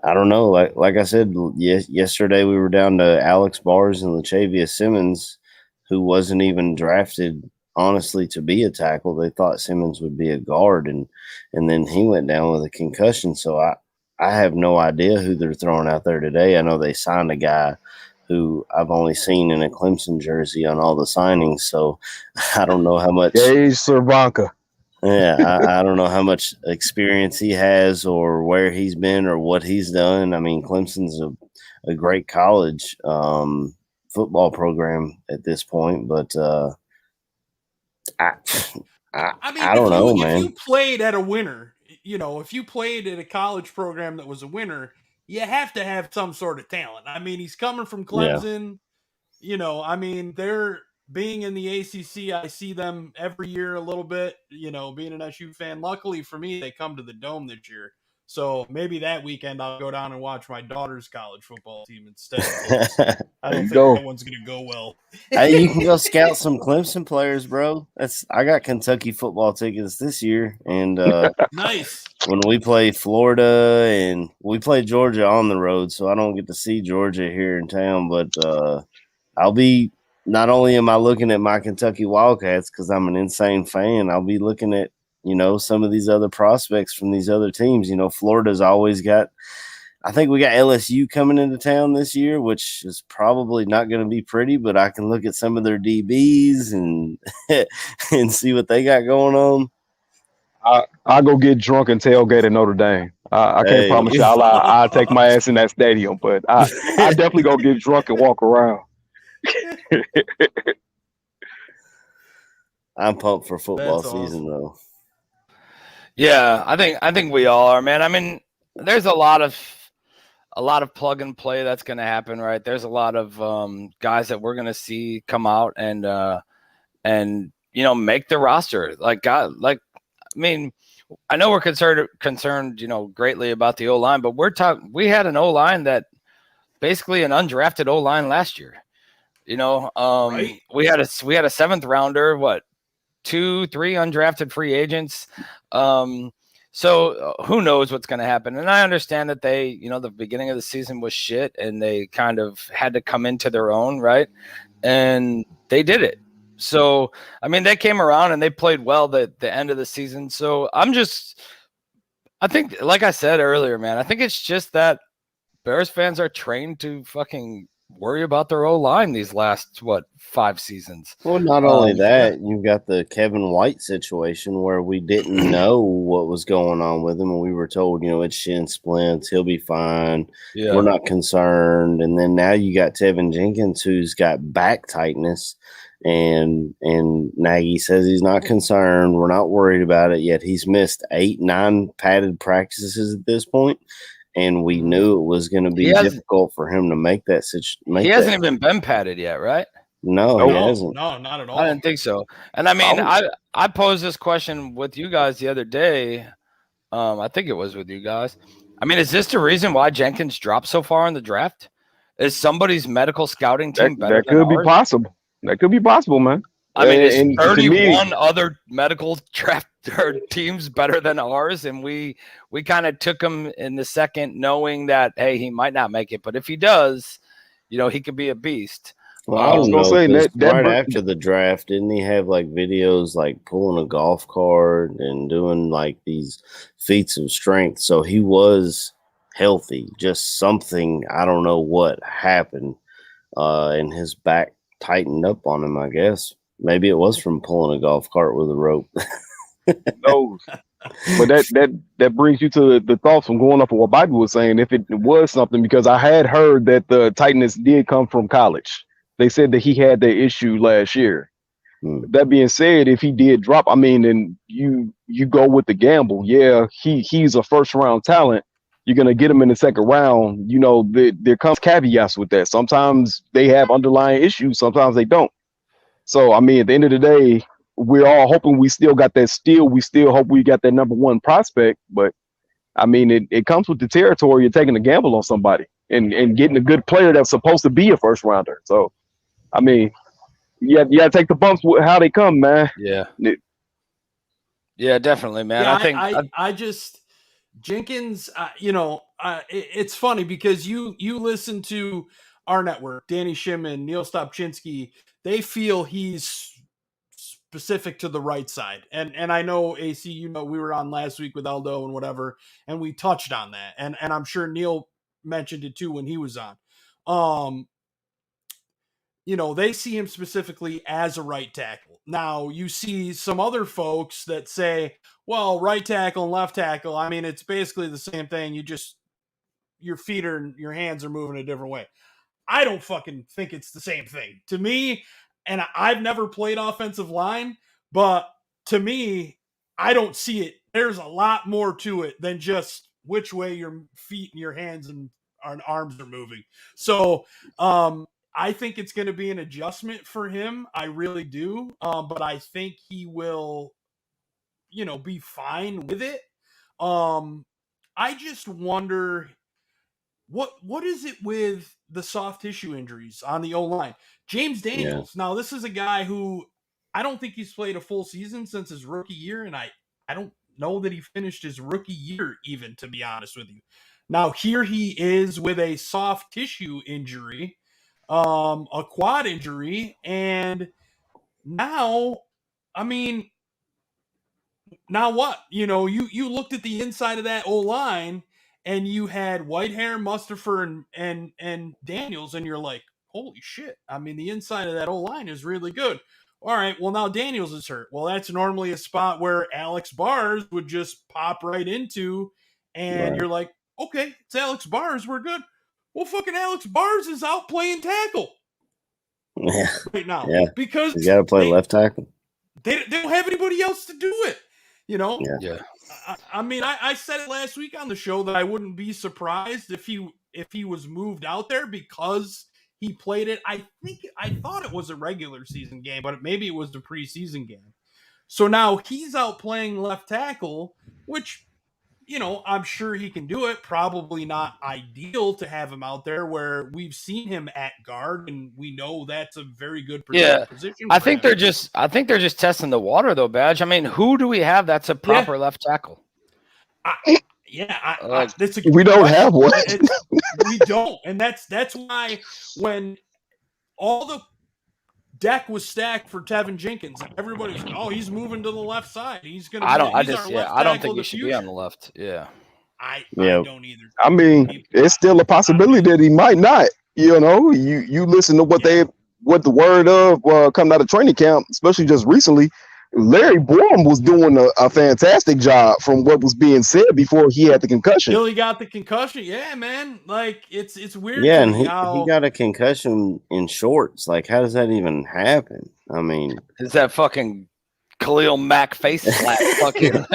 I don't know. Like I said, yesterday we were down to Alex Bars and Latavius Simmons, who wasn't even drafted, honestly, to be a tackle. They thought Simmons would be a guard, and then he went down with a concussion. So I have no idea who they're throwing out there today. I know they signed a guy who I've only seen in a Clemson jersey on all the signings, so I don't know how much. Gage Cervanka. Yeah, I don't know how much experience he has or where he's been or what he's done. I mean, Clemson's a great college, football program at this point. But I mean, don't know, man. If you played at a winner, if you played at a college program that was a winner, you have to have some sort of talent. I mean, he's coming from Clemson. Yeah. I mean, they're being in the ACC. I see them every year a little bit, being an SU fan. Luckily for me, they come to the Dome this year. So maybe that weekend I'll go down and watch my daughter's college football team instead. I don't think that one's going to go well. Hey, you can go scout some Clemson players, bro. I got Kentucky football tickets this year, and nice. When we play Florida and we play Georgia on the road, so I don't get to see Georgia here in town, but I'll be. Not only am I looking at my Kentucky Wildcats because I'm an insane fan, I'll be looking at some of these other prospects from these other teams. Florida's always got. I think we got LSU coming into town this year, which is probably not going to be pretty, but I can look at some of their DBs and and see what they got going on. I'll go get drunk and tailgate at Notre Dame. I can't promise you I'll take my ass in that stadium, but I definitely go get drunk and walk around. I'm pumped for football season, though. Yeah, I think we all are, man. I mean, there's a lot of plug and play that's going to happen, right? There's a lot of guys that we're going to see come out and make the roster. I mean, I know we're concerned, greatly about the O-line, but we had an O-line that basically an undrafted O-line last year. Right. We had a seventh rounder, 2-3 undrafted free agents. So who knows what's going to happen? And I understand that they, the beginning of the season was shit and they kind of had to come into their own, right? And they did it. So, I mean, they came around and they played well the end of the season. So I think, like I said earlier, man, I think it's just that Bears fans are trained to fucking worry about their O-line these last 5 seasons. Well, not only that, you've got the Kevin White situation where we didn't know what was going on with him, and we were told, it's shin splints, he'll be fine. Yeah. We're not concerned. And then now you got Tevin Jenkins who's got back tightness, and Nagy says he's not concerned. We're not worried about it yet. He's missed 8-9 padded practices at this point. And we knew it was going to be difficult for him to make that situation. He hasn't even been padded yet, right? No, he hasn't. No, not at all. I didn't think so. And I mean, I posed this question with you guys the other day. I think it was with you guys. I mean, is this the reason why Jenkins dropped so far in the draft? Is somebody's medical scouting team better? That could be possible. That could be possible, man. I mean, is 31 other medical draft teams better than ours? And we kind of took him in the second knowing that, hey, he might not make it. But if he does, he could be a beast. Well, I was going to say that right after the draft, didn't he have videos pulling a golf cart and doing these feats of strength? So he was healthy, just something, I don't know what happened, and his back tightened up on him, I guess. Maybe it was from pulling a golf cart with a rope. No, but that brings you to the thoughts from going up on what Bobby was saying. If it was something, because I had heard that the tightness did come from college. They said that he had that issue last year. That being said, if he did drop, I mean, and you go with the gamble. Yeah, he's a first round talent. You're gonna get him in the second round. There comes caveats with that. Sometimes they have underlying issues. Sometimes they don't. So, I mean, at the end of the day, we're all hoping we still got that steal. We still hope we got that number one prospect. But, I mean, it comes with the territory. You're taking a gamble on somebody and getting a good player that's supposed to be a first rounder. So, I mean, you got to take the bumps with how they come, man. Yeah. Yeah, definitely, man. Yeah, I just Jenkins, it's funny because you listen to our network, Danny Shimon, Neil Stopchinski, they feel he's specific to the right side. And I know, AC, we were on last week with Aldo and whatever, and we touched on that. And I'm sure Neil mentioned it too when he was on. They see him specifically as a right tackle. Now, you see some other folks that say, well, right tackle and left tackle, I mean, it's basically the same thing. Your feet and your hands are moving a different way. I don't fucking think it's the same thing. To me, and I've never played offensive line, but to me, I don't see it. There's a lot more to it than just which way your feet and your hands and arms are moving. So I think it's going to be an adjustment for him. I really do. But I think he will, be fine with it. I just wonder what is it with the soft tissue injuries on the O-line? James Daniels. Now, this is a guy who I don't think he's played a full season since his rookie year, and I don't know that he finished his rookie year even, to be honest with you. Now, here he is with a soft tissue injury, a quad injury, and now, I mean, now what? You looked at the inside of that O-line and you had Whitehair, Mustafer, and Daniels, and you're like, holy shit. I mean, the inside of that O-line is really good. All right, well, now Daniels is hurt. Well, that's normally a spot where Alex Bars would just pop right into, and you're like, okay, it's Alex Bars, we're good. Well, fucking Alex Bars is out playing tackle right now because he's got to play left tackle. They don't have anybody else to do it. Yeah. I mean, I said it last week on the show that I wouldn't be surprised if he was moved out there because he played it. I thought it was a regular season game, but maybe it was the preseason game. So now he's out playing left tackle, which, I'm sure he can do it. Probably not ideal to have him out there where we've seen him at guard, and we know that's a very good position. I think they're just testing the water though, Badge. I mean, who do we have that's a proper left tackle? We don't have one. We don't, and that's why when all the deck was stacked for Tevin Jenkins, everybody's like, "Oh, he's moving to the left side. He's gonna." I don't think he should be on the left. Yeah, I don't either. I mean, it's still a possibility that he might not. You listen to what the word of coming out of training camp, especially just recently. Larry Borum was doing a fantastic job from what was being said before he had the concussion. Till he got the concussion, yeah, man. Like it's weird. Yeah, and he got a concussion in shorts. Like, how does that even happen? I mean, is that fucking Khalil Mack face slap? Fucking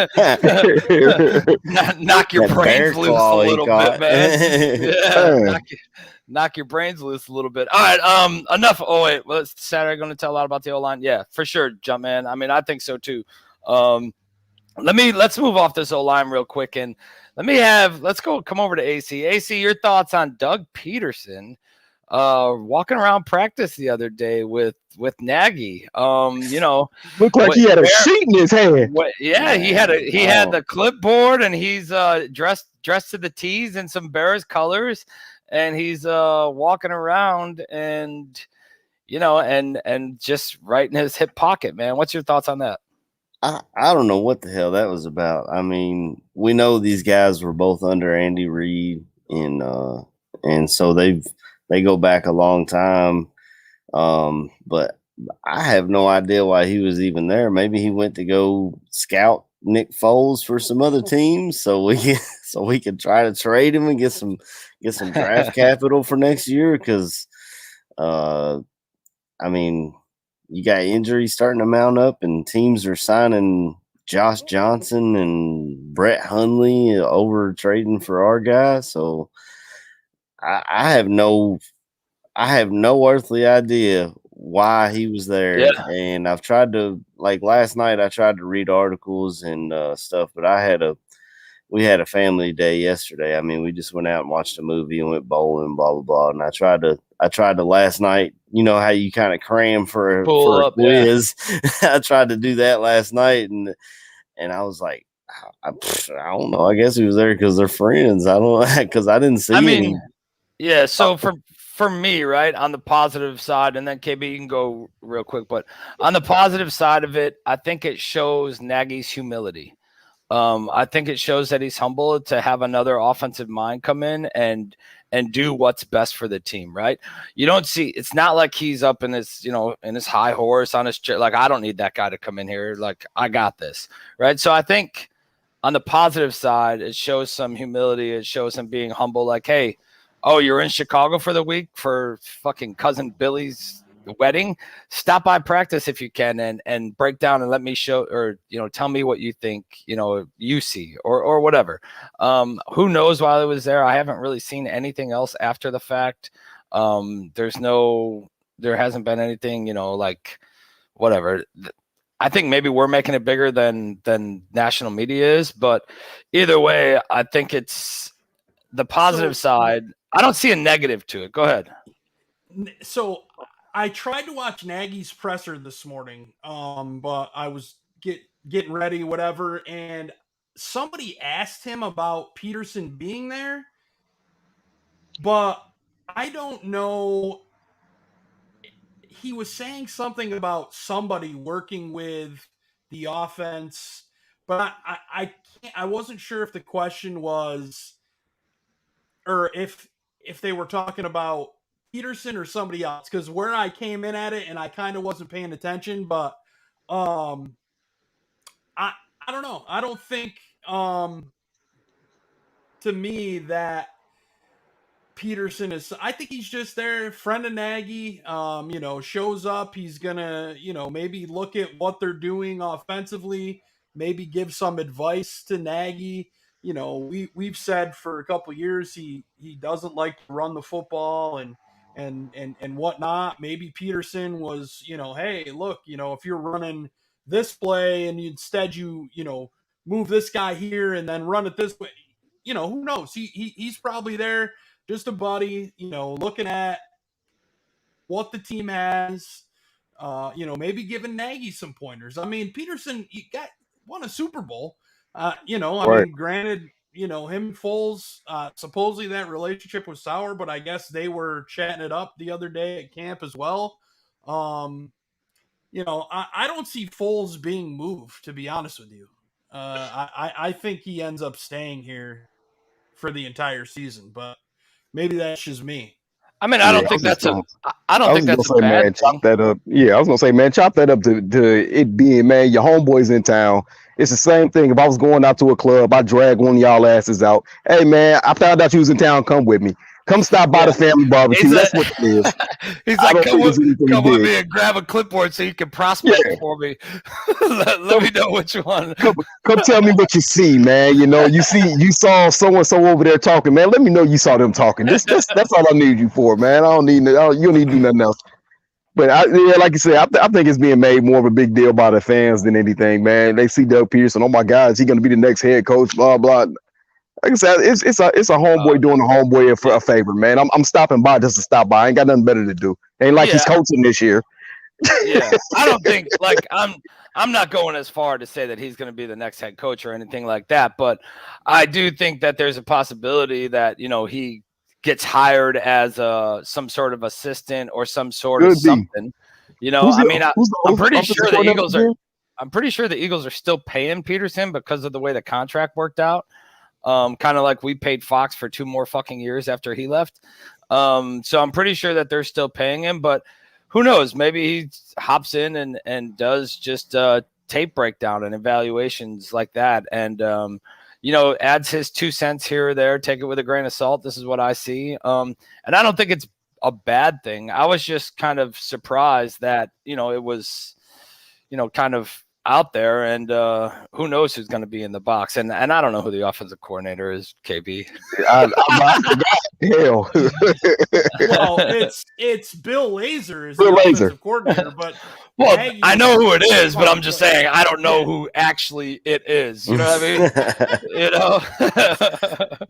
knock your brains loose a little bit, man. Yeah, knock your brains loose a little bit. All right, enough. Oh wait, Saturday going to tell a lot about the O-line. Yeah, for sure, Jumpman. I mean, I think so too. Let's move off this O-line real quick, and let's come over to AC. AC, your thoughts on Doug Pederson walking around practice the other day with Nagy. Looked like he had a sheet in his hand. He had the clipboard, and he's dressed to the T's in some Bears colors. And he's walking around and just right in his hip pocket, man. What's your thoughts on that? I don't know what the hell that was about. I mean, we know these guys were both under Andy Reid, and so they go back a long time. But I have no idea why he was even there. Maybe he went to go scout Nick Foles for some other teams, so we can try to trade him and get some draft capital for next year. Because, I mean, you got injuries starting to mount up, and teams are signing Josh Johnson and Brett Hundley over trading for our guy. So I have no earthly idea why he was there. Yeah. And I've tried to, like last night, I tried to read articles and stuff, but we had a family day yesterday. I mean, we just went out and watched a movie and went bowling, blah, blah, blah. And I tried to last night, you know how you kind of cram for a quiz. Yeah. I tried to do that last night, and I was like, I don't know. I guess he was there because they're friends. I don't know, because I didn't see him. Yeah. So for me, right, on the positive side, and then KB, you can go real quick, but on the positive side of it, I think it shows Nagy's humility. I think it shows that he's humble to have another offensive mind come in and do what's best for the team, right? You don't see, it's not like he's up in his, in his high horse on his chair. Like, I don't need that guy to come in here. Like, I got this, right? So I think on the positive side, it shows some humility. It shows him being humble. Like, hey, oh, you're in Chicago for the week for fucking cousin Billy's wedding, stop by practice if you can and break down and let me show, or tell me what you think you see or whatever. Who knows while I was there? I haven't really seen anything else after the fact. There hasn't been anything like whatever. I think maybe we're making it bigger than national media is, but either way, I think it's the positive side. I don't see a negative to it. Go ahead. So I tried to watch Nagy's presser this morning, but I was getting ready, whatever, and somebody asked him about Pederson being there, but I don't know. He was saying something about somebody working with the offense, but I wasn't sure if the question was, or if they were talking about Pederson or somebody else, because where I came in at it and I kind of wasn't paying attention, but I don't know. I don't think to me that Pederson is, I think he's just there, friend of Nagy, shows up. He's gonna, maybe look at what they're doing offensively, maybe give some advice to Nagy. We've said for a couple of years he doesn't like to run the football and whatnot. Maybe Pederson was, hey, look, if you're running this play and instead you move this guy here and then run it this way, who knows? He's probably there, just a buddy, looking at what the team has, maybe giving Nagy some pointers. I mean, Pederson won a Super Bowl. I mean, granted, him and Foles, supposedly that relationship was sour, but I guess they were chatting it up the other day at camp as well. I don't see Foles being moved, to be honest with you. I think he ends up staying here for the entire season, but maybe that's just me. I mean, I don't think that's a bad thing. Chop that up. Yeah, I was gonna say, man, chop that up to it being, man, your homeboy's in town. It's the same thing. If I was going out to a club, I drag one of y'all asses out. Hey, man, I found out you was in town. Come with me. Come stop by the family barbecue. That's what it is. He's like, come with me and grab a clipboard so you can prospect for me. let me know what you want. Come tell me what you see, man. You saw so-and-so over there talking, man. Let me know you saw them talking. That's all I need you for, man. You don't need to do nothing else. But like you said, I think it's being made more of a big deal by the fans than anything, man. They see Doug Pederson. Oh my God, is he going to be the next head coach? Blah blah. Like I said, it's a homeboy doing a homeboy a favor, man. I'm stopping by just to stop by. I ain't got nothing better to do. Ain't like he's coaching this year. Yeah, I don't think I'm not going as far to say that he's going to be the next head coach or anything like that, but I do think that there's a possibility that he gets hired as some sort of assistant or some sort of something. I'm pretty sure the Eagles are. I'm pretty sure the Eagles are still paying Pederson because of the way the contract worked out. Kind of like we paid Fox for 2 more fucking years after he left. So I'm pretty sure that they're still paying him, but who knows? Maybe he hops in and does just tape breakdown and evaluations like that. And, adds his 2 cents here or there, take it with a grain of salt. This is what I see. And I don't think it's a bad thing. I was just kind of surprised that, it was, kind of out there, and who knows who's going to be in the box, and I don't know who the offensive coordinator is. KB, I hell. Well, it's Bill Lazor is the offensive coordinator, but I know who it is, but I'm just saying I don't know who actually it is. You know what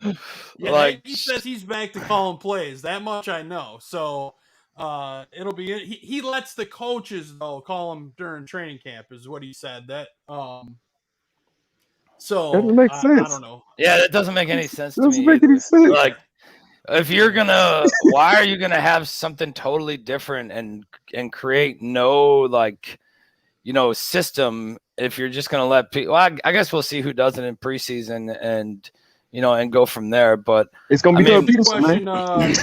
I mean? Like he says he's back to calling plays. That much I know. So. It'll be he lets the coaches though call him during training camp is what he said. That so that makes sense. I don't know. Yeah, that doesn't make any sense to me. Doesn't make any sense. Like, if you're gonna, why are you gonna have something totally different and create no system if you're just gonna let people? Well, I guess we'll see who does it in preseason and go from there. But it's gonna be Doug Pederson.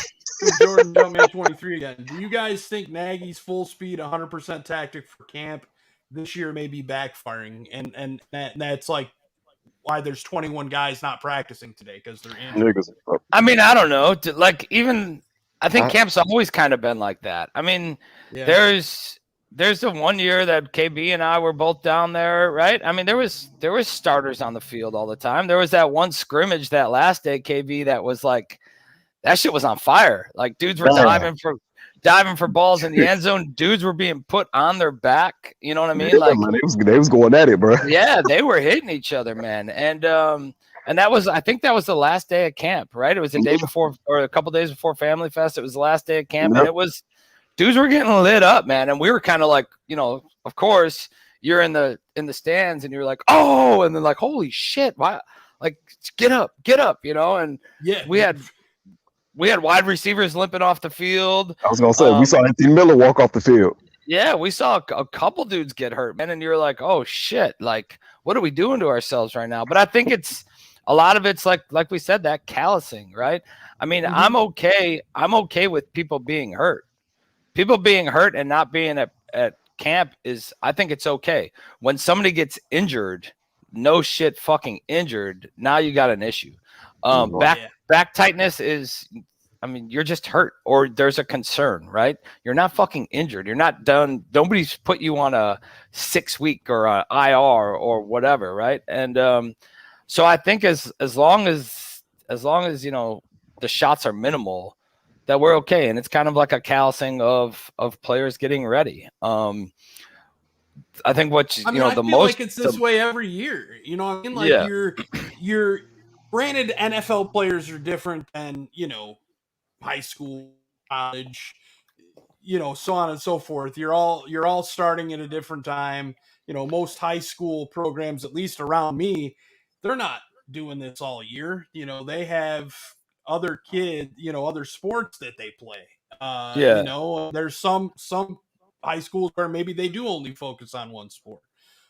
Jordan Jumpman 23 again. Do you guys think Nagy's full speed 100% tactic for camp this year may be backfiring? And that's like why there's 21 guys not practicing today because they're injured. I mean, I don't know. Like, even I think camp's always kind of been like that. I mean, there's the one year that KB and I were both down there, right? I mean, there was starters on the field all the time. There was that one scrimmage that last day, KB, that was like, that shit was on fire. Like, dudes were diving for balls in the end zone. Dudes were being put on their back. You know what I mean? Like, man, they was going at it, bro. Yeah, they were hitting each other, man. And that was, I think that was the last day of camp, right? It was the day before, or a couple days before Family Fest. It was the last day of camp, and it was, dudes were getting lit up, man. And we were kind of like, you know, of course, you're in the stands, and you're like, oh, and then like, holy shit, why? Like, get up, you know. And we had wide receivers limping off the field. I was gonna say we saw Anthony Miller walk off the field. Yeah, we saw a couple dudes get hurt, man, and you're like, oh shit, like, what are we doing to ourselves right now? But I think it's a lot of it's like we said, that callousing, right? I mean, I'm okay with people being hurt. People being hurt and not being at camp is, I think it's okay. When somebody gets injured, no shit fucking injured, now you got an issue. Back tightness is, I mean, you're just hurt, or there's a concern, right? You're not fucking injured. You're not done. Nobody's put you on a 6-week or a IR or whatever, right? And so I think as long as you know, the shots are minimal, that we're okay. And it's kind of like a callousing of players getting ready. I think what you know, I the feel most like it's this way every year. You know what I mean? Like you're granted, NFL players are different than, you know, high school, college, you know, so on and so forth. You're all starting at a different time. You know, most high school programs, at least around me, they're not doing this all year. You know, they have other kids, you know, other sports that they play. You know, there's some high schools where maybe they do only focus on one sport.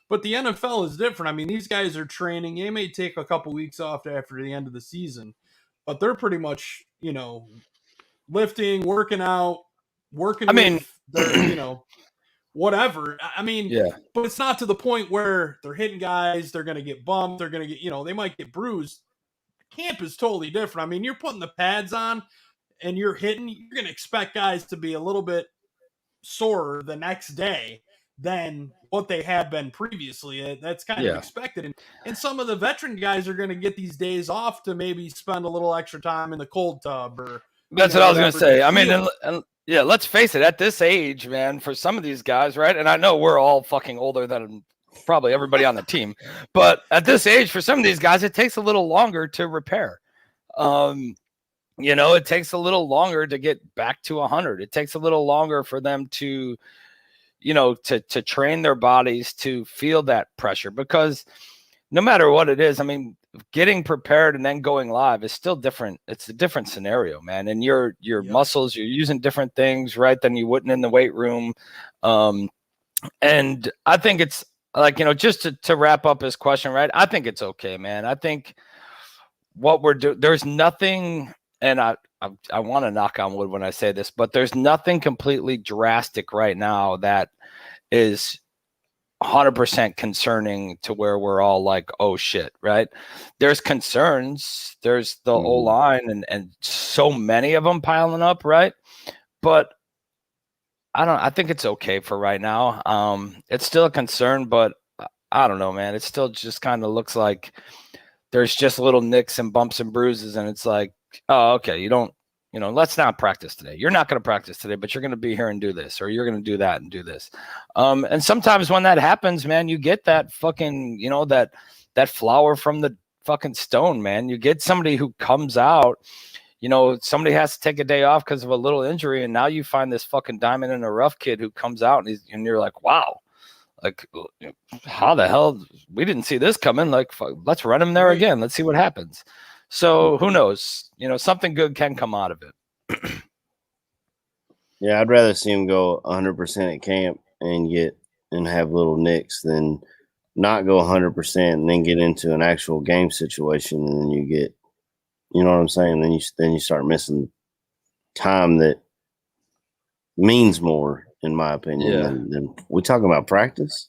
But the NFL is different. I mean, these guys are training. They may take a couple weeks off after the end of the season, but they're pretty much, you know, lifting, working out, with their, you know, whatever. I mean, but it's not to the point where they're hitting guys. They're going to get bumped. They're going to get, you know, they might get bruised. Camp is totally different. I mean, you're putting the pads on and you're hitting. You're going to expect guys to be a little bit sore the next day than what they had been previously. That's kind of expected. And some of the veteran guys are going to get these days off to maybe spend a little extra time in the cold tub or. That's what I was going to say. I mean, and yeah, let's face it, at this age, man, for some of these guys, right? And I know we're all fucking older than probably everybody on the team, but at this age, for some of these guys, it takes a little longer to repair. You know, it takes a little longer to get back to 100. It takes a little longer for them to, you know, to train their bodies to feel that pressure, because no matter what it is, I mean, getting prepared and then going live is still different. It's a different scenario, man. And your muscles, you're using different things, right, than you wouldn't in the weight room. And I think it's like, you know, just to wrap up his question, right? I think it's okay, man. I think what we're doing, there's nothing, and I want to knock on wood when I say this, but there's nothing completely drastic right now that is 100% concerning to where we're all like, oh shit, right? There's concerns. There's the O-line and so many of them piling up, right? But I think it's okay for right now. It's still a concern, but I don't know, man. It still just kind of looks like there's just little nicks and bumps and bruises, and it's like, oh, okay, you don't, you know, let's not practice today. You're not going to practice today, but you're going to be here and do this, or you're going to do that and do this. And sometimes when that happens, man, you get that fucking, you know, that flower from the fucking stone, man. You get somebody who comes out, you know, somebody has to take a day off because of a little injury, and now you find this fucking diamond in the rough kid who comes out, and you're like, wow, like, how the hell, we didn't see this coming. Like, let's run him there again. Let's see what happens. So who knows? You know, something good can come out of it. Yeah, I'd rather see him go 100% at camp and have little nicks than not go 100% and then get into an actual game situation, and then you get, you know what I'm saying? Then you start missing time that means more, in my opinion. Than we talking about practice.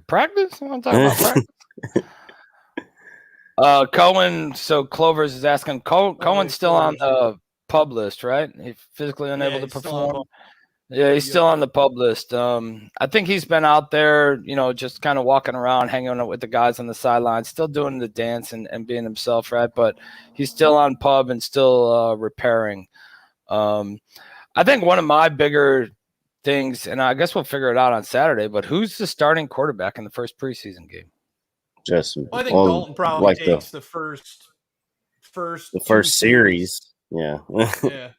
Practice? I'm talking about practice. Cohen. So Clovers is asking. Cohen's still on the pub list, right? He's physically unable to perform. Yeah, he's still on the pub list. I think he's been out there, just kind of walking around, hanging out with the guys on the sidelines, still doing the dance and being himself, right? But he's still on pub and still repairing. I think one of my bigger things, and I guess we'll figure it out on Saturday, but who's the starting quarterback in the first preseason game? Justin. Well, I think Dalton probably takes the first series. Yeah. Yeah.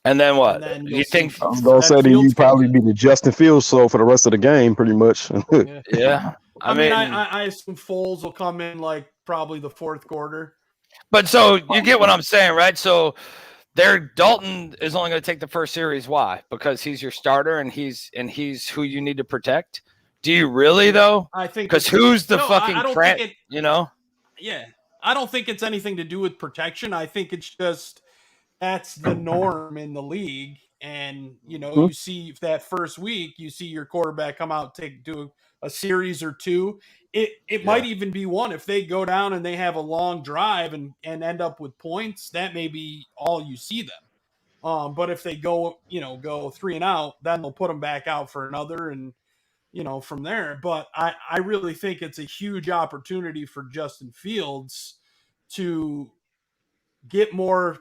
And then what? And then you think? I was gonna say that you probably be the Justin Fields slow for the rest of the game, pretty much. Yeah. I mean, I assume Foles will come in like probably the fourth quarter. But so you get what I'm saying, right? So Dalton is only going to take the first series. Why? Because he's your starter and he's who you need to protect. Do you really though? I think because who's the fucking Yeah, I don't think it's anything to do with protection. I think it's just that's the norm in the league. And, you see that first week, you see your quarterback come out, do a series or two. It might even be one. If they go down and they have a long drive and end up with points, that may be all you see them. But if they go 3 and out, then they'll put them back out for another and, from there. But I really think it's a huge opportunity for Justin Fields to get more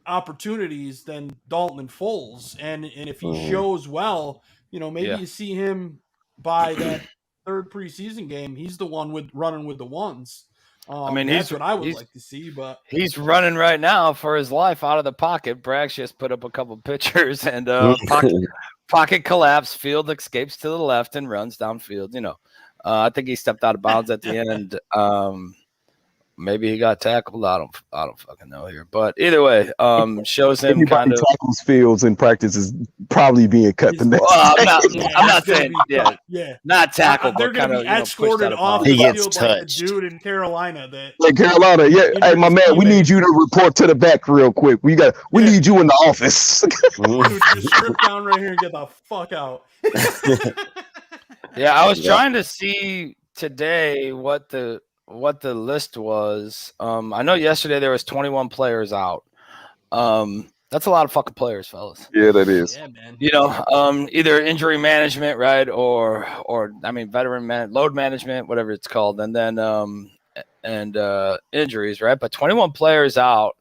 opportunities than Dalton and Foles. And if he shows well, maybe you see him by that third preseason game. He's the one running with the ones. That's what I would like to see, but he's running right now for his life out of the pocket. Bragg's just put up a couple pictures and pocket collapse, Field escapes to the left and runs downfield. I think he stepped out of bounds at the end. Maybe he got tackled. I don't fucking know here, but either way, shows him kind of tackles Fields in practice is probably being cut the next. Well, I'm not saying not tackled. They're going to be escorted off the field like the dude in Carolina. Carolina, yeah. Hey, my man, we need you to report to the back real quick. We need you in the office. Dude, just strip down right here and get the fuck out. Yeah, I was trying to see today what the list was. I know yesterday there was 21 players out. That's a lot of fucking players, fellas. Yeah, that is. Yeah, man. Either injury management, right, or veteran load management, whatever it's called, and then injuries, right? But 21 players out.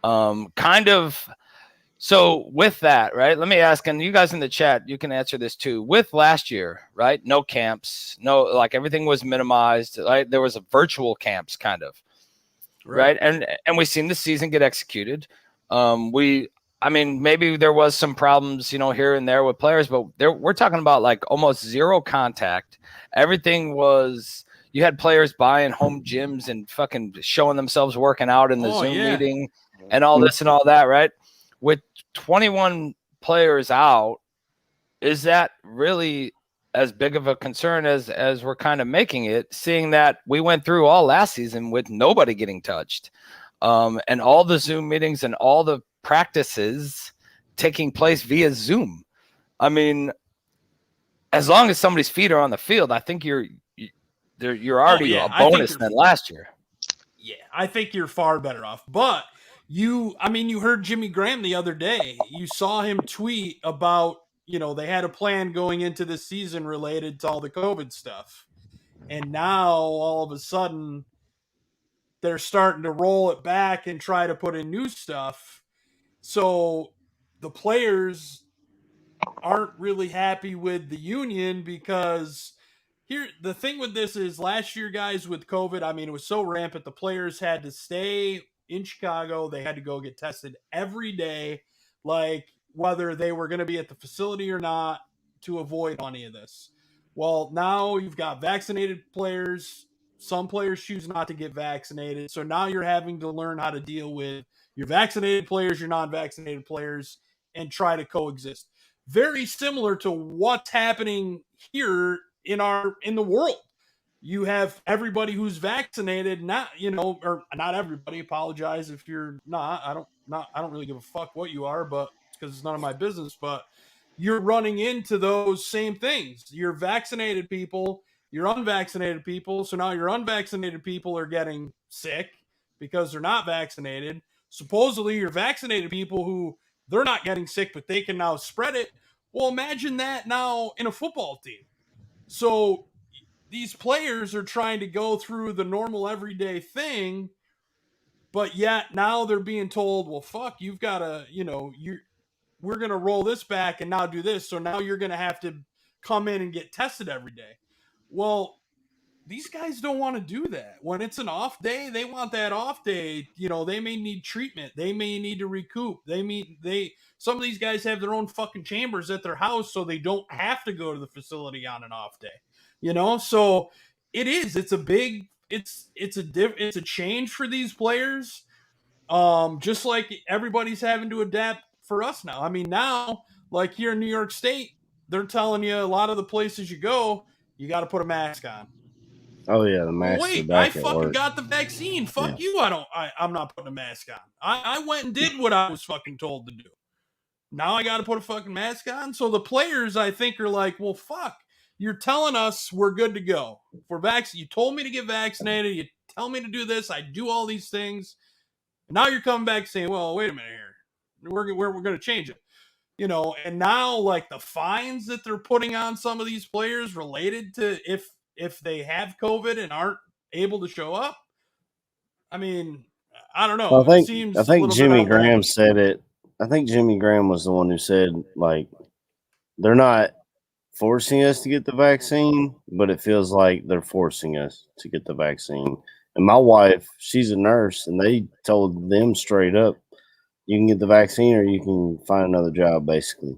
Kind of. So with that, right, let me ask, and you guys in the chat, you can answer this too. With last year, right, no camps, everything was minimized, right? There was a virtual camps kind of, right? And we've seen the season get executed. Maybe there was some problems, here and there with players, but we're talking about like almost zero contact. Everything was, you had players buying home gyms and fucking showing themselves working out in the Zoom meeting and all this and all that, right? With 21 players out, is that really as big of a concern as we're kind of making it, seeing that we went through all last season with nobody getting touched, and all the Zoom meetings and all the practices taking place via Zoom? I mean, as long as somebody's feet are on the field, I think you're already a bonus than last year. Yeah, I think you're far better off. But you heard Jimmy Graham the other day. You saw him tweet about, they had a plan going into this season related to all the COVID stuff. And now all of a sudden they're starting to roll it back and try to put in new stuff. So the players aren't really happy with the union because the thing with this is last year, guys, with COVID, it was so rampant. The players had to stay in Chicago. They had to go get tested every day, like whether they were going to be at the facility or not, to avoid any of this. Well, now you've got vaccinated players. Some players choose not to get vaccinated. So now you're having to learn how to deal with your vaccinated players, your non-vaccinated players, and try to coexist. Very similar to what's happening here in the world. You have everybody who's vaccinated, or not everybody. Apologize if you're not. I don't really give a fuck what you are, but because it's none of my business. But you're running into those same things. Your vaccinated people your unvaccinated people. So now your unvaccinated people are getting sick because they're not vaccinated. Supposedly your vaccinated people who they're not getting sick, but they can now spread it. Well, imagine that now in a football team. So these players are trying to go through the normal everyday thing, but yet now they're being told, well, fuck, you've got to, we're going to roll this back and now do this. So now you're going to have to come in and get tested every day. Well, these guys don't want to do that. When it's an off day, they want that off day. They may need treatment. They may need to recoup. Some of these guys have their own fucking chambers at their house, so they don't have to go to the facility on an off day. So it's a change for these players. Just like everybody's having to adapt for us now. I mean, now, like here in New York State, they're telling you a lot of the places you go, you got to put a mask on. Oh yeah, the mask. Well, wait, I fucking got the vaccine. Fuck you. I'm not putting a mask on. I went and did what I was fucking told to do. Now I got to put a fucking mask on. So the players, I think, are like, well, fuck. You're telling us we're good to go. We're vaccinated. You told me to get vaccinated. You tell me to do this. I do all these things. And now you're coming back saying, well, wait a minute here. We're going to change it. And now like the fines that they're putting on some of these players related to if they have COVID and aren't able to show up. I mean, I don't know. I think Jimmy Graham said it. I think Jimmy Graham was the one who said, like, they're not forcing us to get the vaccine, but it feels like they're forcing us to get the vaccine. And my wife, she's a nurse, and they told them straight up, you can get the vaccine or you can find another job, basically.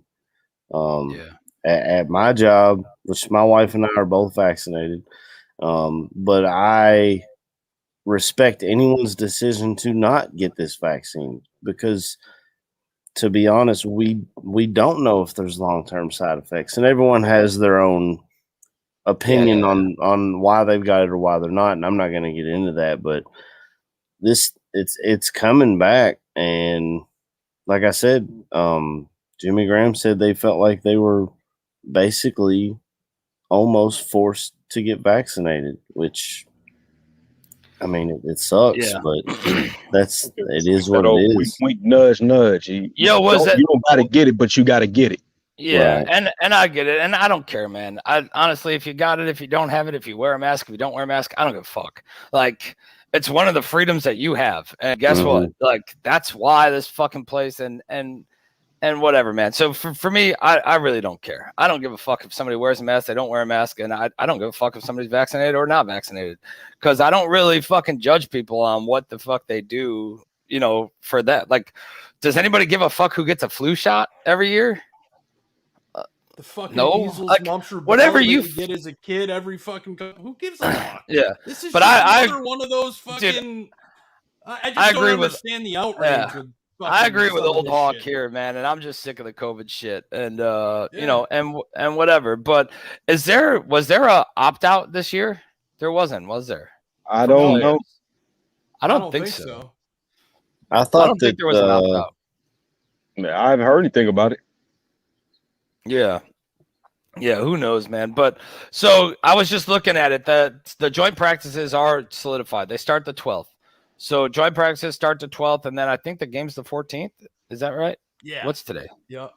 At my job, which my wife and I are both vaccinated, but I respect anyone's decision to not get this vaccine because, to be honest, we don't know if there's long-term side effects, and everyone has their own opinion on why they've got it or why they're not, and I'm not going to get into that, but it's coming back, and like I said, Jimmy Graham said they felt like they were basically almost forced to get vaccinated, which, I mean, it sucks, but it is what it is. Wink, nudge. You don't got to get it, but you got to get it. Yeah, right. And I get it, and I don't care, man. I honestly, if you got it, if you don't have it, if you wear a mask, if you don't wear a mask, I don't give a fuck. Like, it's one of the freedoms that you have, and guess what? Like, that's why this fucking place and whatever, man. So for me, I really don't care. I don't give a fuck if somebody wears a mask, they don't wear a mask, and I don't give a fuck if somebody's vaccinated or not vaccinated, because I don't really fucking judge people on what the fuck they do, for that. Like, does anybody give a fuck who gets a flu shot every year? The fucking measles, like, whatever you get as a kid, every fucking who gives a fuck? Yeah, this is but one of those fucking. Dude, I just don't understand the outrage. I agree with old Hawk here, man, and I'm just sick of the COVID shit, and and whatever. But was there a opt out this year? There wasn't, was there? I don't know. I don't think so. I don't think there was an opt out. I haven't heard anything about it. Yeah, who knows, man? But so I was just looking at it. The joint practices are solidified. They start the 12th. So joint practices start the 12th, and then I think the game's the 14th. Is that right? Yeah. What's today? Yeah.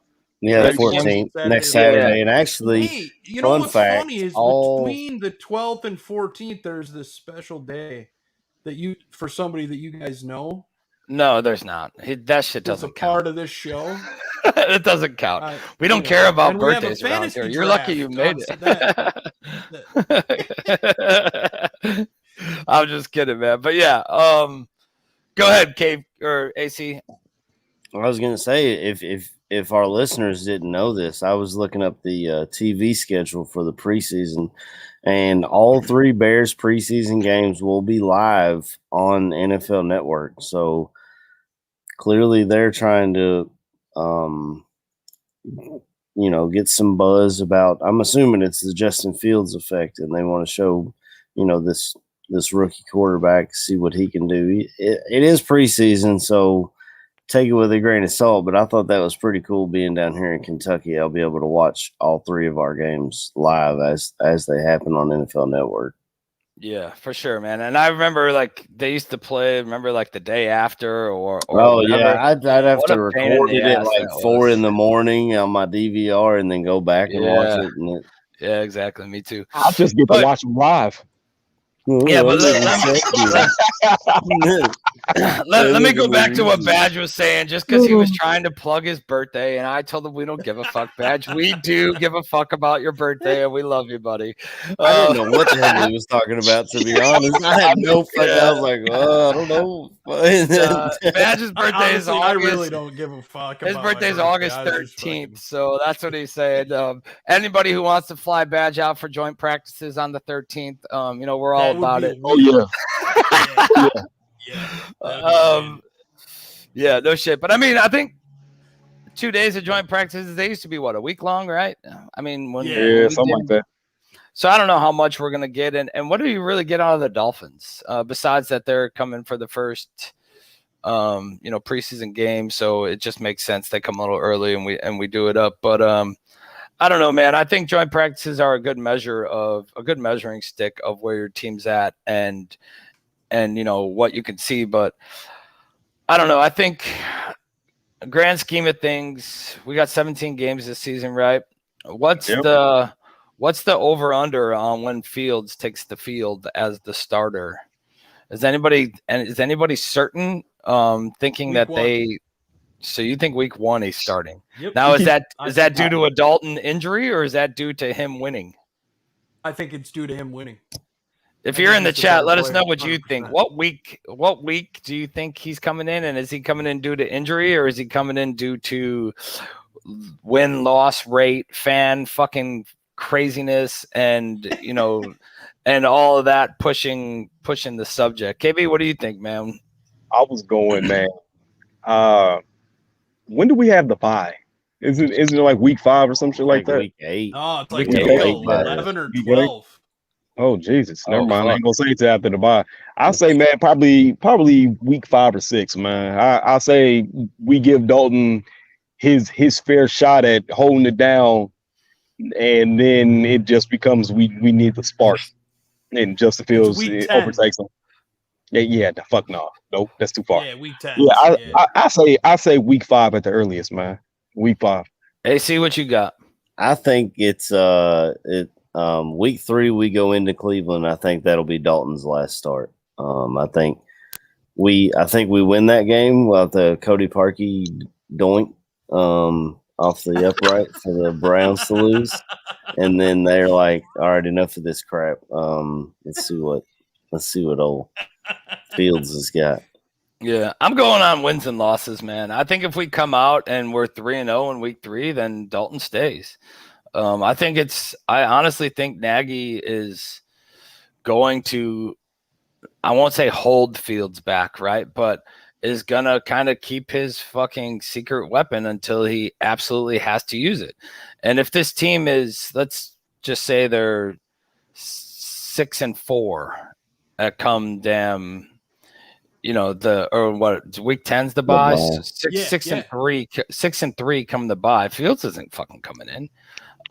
Yeah, the 14th, next Saturday. And actually, hey, what's funny is between the 12th and 14th, there's this special day that for somebody that you guys know. No, there's not. That shit doesn't count. Part of this show. It doesn't count. We don't care about birthdays around here. You're lucky you made it. I'm just kidding, man. But yeah, go ahead, Cave or AC. I was gonna say, if our listeners didn't know this, I was looking up the TV schedule for the preseason, and all 3 Bears preseason games will be live on NFL Network. So clearly, they're trying to, get some buzz about. I'm assuming it's the Justin Fields effect, and they want to show, this rookie quarterback, see what he can do. It is preseason, so take it with a grain of salt, but I thought that was pretty cool being down here in Kentucky. I'll be able to watch all 3 of our games live as they happen on NFL Network. Yeah, for sure, man. And I remember like they used to play. Remember like the day after or oh whatever. yeah, I'd have What to a pain in record the it at ass like that 4 was. in the morning on my DVR and then go back and watch Yeah. it. And Yeah, exactly. Me too. I just get to watch them live. Yeah, but let me go back to what Badge was saying. Just because he was trying to plug his birthday, and I told him we don't give a fuck, Badge. We do give a fuck about your birthday, and we love you, buddy. I didn't know what the hell he was talking about, to be honest. I had no fuck. I was like, I don't know. Badge's birthday is August. I really don't give a fuck. His birthday is August 13th, so that's what he said. Anybody who wants to fly Badge out for joint practices on the 13th, we're all about it. Oh yeah. Yeah, no shit. But I mean, I think 2 days of joint practices, they used to be a week long, right? I mean, something like that. So I don't know how much we're gonna get, and what do you really get out of the Dolphins besides that they're coming for the first, preseason game. So it just makes sense they come a little early and we do it up. But I don't know, man. I think joint practices are a good measuring stick of where your team's at and what you can see. But I don't know. I think grand scheme of things, we got 17 games this season, right? What's the over under on when Fields takes the field as the starter? Is anybody certain thinking week that one. So you think week 1 he's starting? Yep. Now is that due to a Dalton injury or is that due to him winning? I think it's due to him winning. If you're in the chat, let us know what you think. What week do you think he's coming in? And is he coming in due to injury or is he coming in due to win-loss rate, fan fucking craziness, and and all of that pushing the subject? KB, what do you think, man? I was going, man. When do we have the bye? Isn't it like week 5 or some shit like that? Week 8. Oh, it's like Week week 8, 11 or 12. Oh Jesus! Never mind. Fuck. I ain't gonna say it after the bye. I'll say, man, probably week 5 or 6, man. I'll say we give Dalton his fair shot at holding it down, and then it just becomes we need the spark, and Justin Fields overtakes him. Yeah. The fuck no, nope, that's too far. Yeah, week 10. Yeah, I say week 5 at the earliest, man. Week 5. Hey, see what you got. I think it's week 3 we go into Cleveland. I think that'll be Dalton's last start. I think we win that game with the Cody Parkey doink off the upright for the Browns to lose, and then they're like, all right, enough of this crap. Let's see what old Fields has got. Yeah, I'm going on wins and losses, man. I think if we come out and we're 3-0 in week 3, then Dalton stays. I honestly think Nagy is going to, I won't say hold Fields back, right? But is going to kind of keep his fucking secret weapon until he absolutely has to use it. And if this team is, let's just say they're 6-4 at come damn, week 10's the bye. 6-3 come the bye. Fields isn't fucking coming in.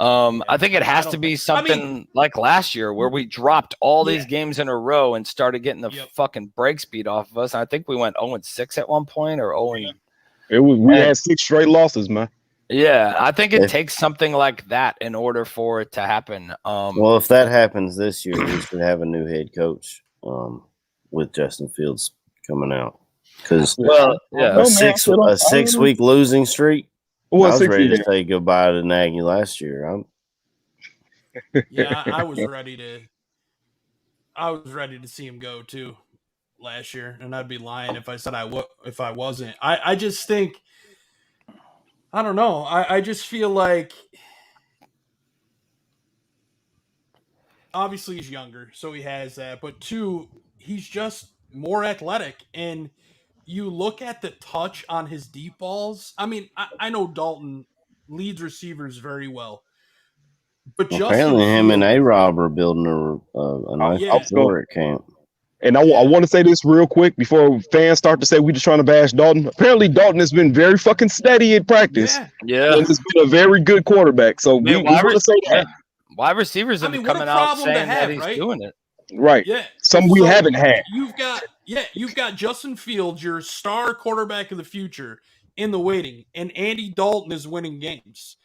I think it has to be something like last year where we dropped all these games in a row and started getting the fucking break speed off of us. I think we went 0-6 at one point or 0. We had 6 straight losses, man. Yeah, I think it takes something like that in order for it to happen. Well, if that happens this year, we should have a new head coach with Justin Fields coming out. Because a 6 week losing streak. I was ready to say goodbye to Nagy last year. I was ready to see him go too last year, and I'd be lying if I said if I wasn't. I just think, I don't know. I just feel like obviously he's younger, so he has that, but 2, he's just more athletic, and you look at the touch on his deep balls. I mean, I know Dalton leads receivers very well, but apparently him and A-Rob are building a nice floor at camp. And I want to say this real quick before fans start to say we just trying to bash Dalton. Apparently, Dalton has been very fucking steady in practice. Yeah. And has been a very good quarterback. So we want to say that. Wide receivers have been coming out saying that he's doing it. Right. Yeah. Some we haven't had. You've got Justin Fields, your star quarterback of the future, in the waiting, and Andy Dalton is winning games.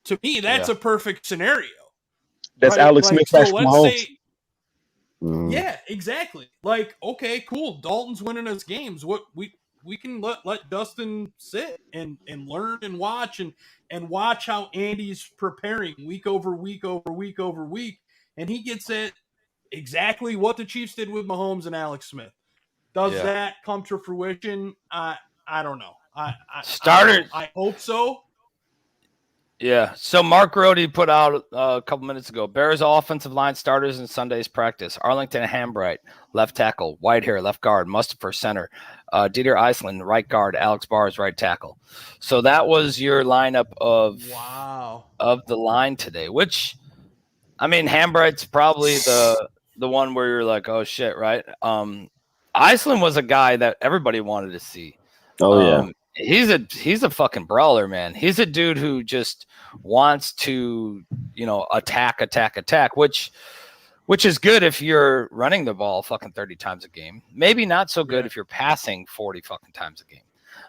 To me, that's a perfect scenario. That's right? Alex Smith. So let's say, yeah, exactly. Like, okay, cool. Dalton's winning us games. What we can let Dustin sit and learn and watch watch how Andy's preparing week over week over week over week, and he gets at exactly what the Chiefs did with Mahomes and Alex Smith. Does that come to fruition? I don't know. I hope so. Yeah. So Mark Rohde put out a couple minutes ago. Bears offensive line starters in Sunday's practice: Arlington Hambright, left tackle; Whitehair, left guard; Mustapher, center; Dieter Iceland, right guard; Alex Barrs, right tackle. So that was your lineup of the line today. Which, I mean, Hambright's probably the one where you're like, oh shit, right? Iceland was a guy that everybody wanted to see. Oh yeah. He's a fucking brawler, man. He's a dude who just wants to, attack, which is good if you're running the ball fucking 30 times a game. Maybe not so good if you're passing 40 fucking times a game.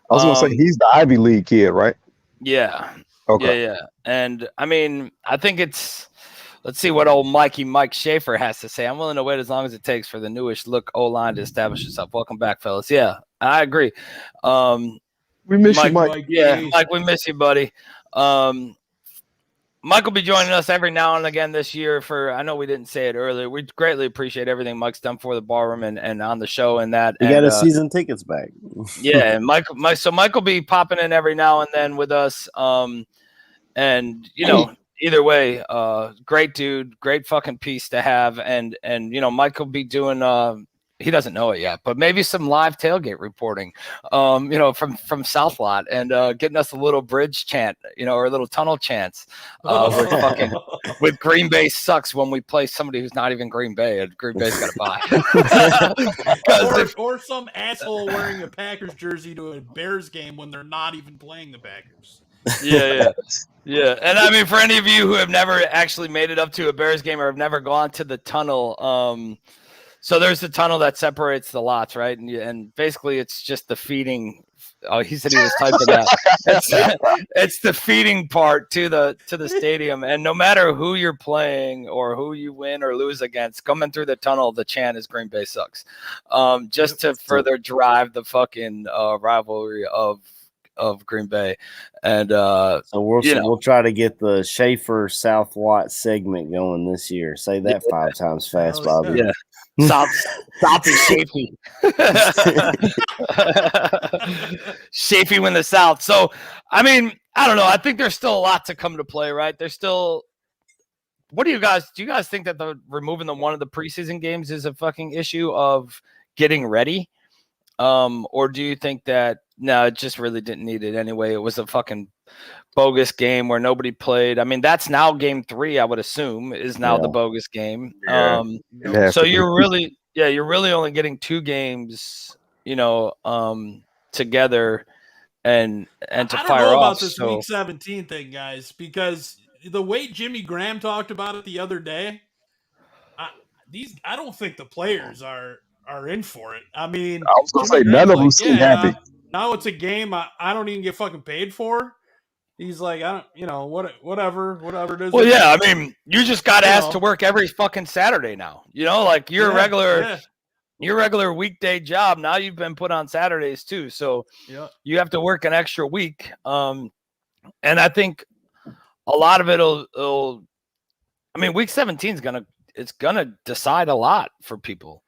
I was gonna say he's the Ivy League kid, right? Yeah. Okay. Yeah. And I mean, I think let's see what old Mike Schaefer has to say. I'm willing to wait as long as it takes for the newish look O-line to establish itself. Welcome back, fellas. Yeah, I agree. We miss you, Mike. Mike, we miss you, buddy. Mike will be joining us every now and again this year I know we didn't say it earlier. We greatly appreciate everything Mike's done for the ballroom and on the show and that. You got his season tickets back. Yeah, and Mike will be popping in every now and then with us. And either way, great dude, great fucking piece to have. And Mike will be doing he doesn't know it yet, but maybe some live tailgate reporting, from South Lot and getting us a little bridge chant, or a little tunnel chants with Green Bay sucks when we play somebody who's not even Green Bay and Green Bay's got to buy. or some asshole wearing a Packers jersey to a Bears game when they're not even playing the Packers. Yeah. And I mean, for any of you who have never actually made it up to a Bears game or have never gone to the tunnel, so there's the tunnel that separates the lots, right? And basically it's just the feeding. Oh, he said he was typing that. It's the feeding part to the stadium. And no matter who you're playing or who you win or lose against, coming through the tunnel, the chant is Green Bay sucks. Just to further drive the fucking rivalry of Green Bay. And so we'll try to get the Schaefer South Lot segment going this year. Say that 5 times fast, Bobby. Yeah. South is Shafee. Shafee win the South. So, I mean, I don't know. I think there's still a lot to come to play, right? There's still. What do you guys think that removing one of the preseason games is a fucking issue of getting ready? Or do you think that no, it just really didn't need it anyway? It was a fucking bogus game where nobody played. I mean, that's now game 3, I would assume, is now the bogus game. Yeah. So you're really only getting 2 games, together and to fire off. I don't know about this week 17 thing, guys, because the way Jimmy Graham talked about it the other day, I don't think the players are in for it. I mean, I was gonna say none of them seem happy. Now it's a game I don't even get fucking paid for. He's like, whatever it is. Well, yeah, I mean, you just got asked to work every fucking Saturday now. Like your regular weekday job. Now you've been put on Saturdays too, so you have to work an extra week. And I think a lot of it'll. I mean, week 17 is gonna decide a lot for people.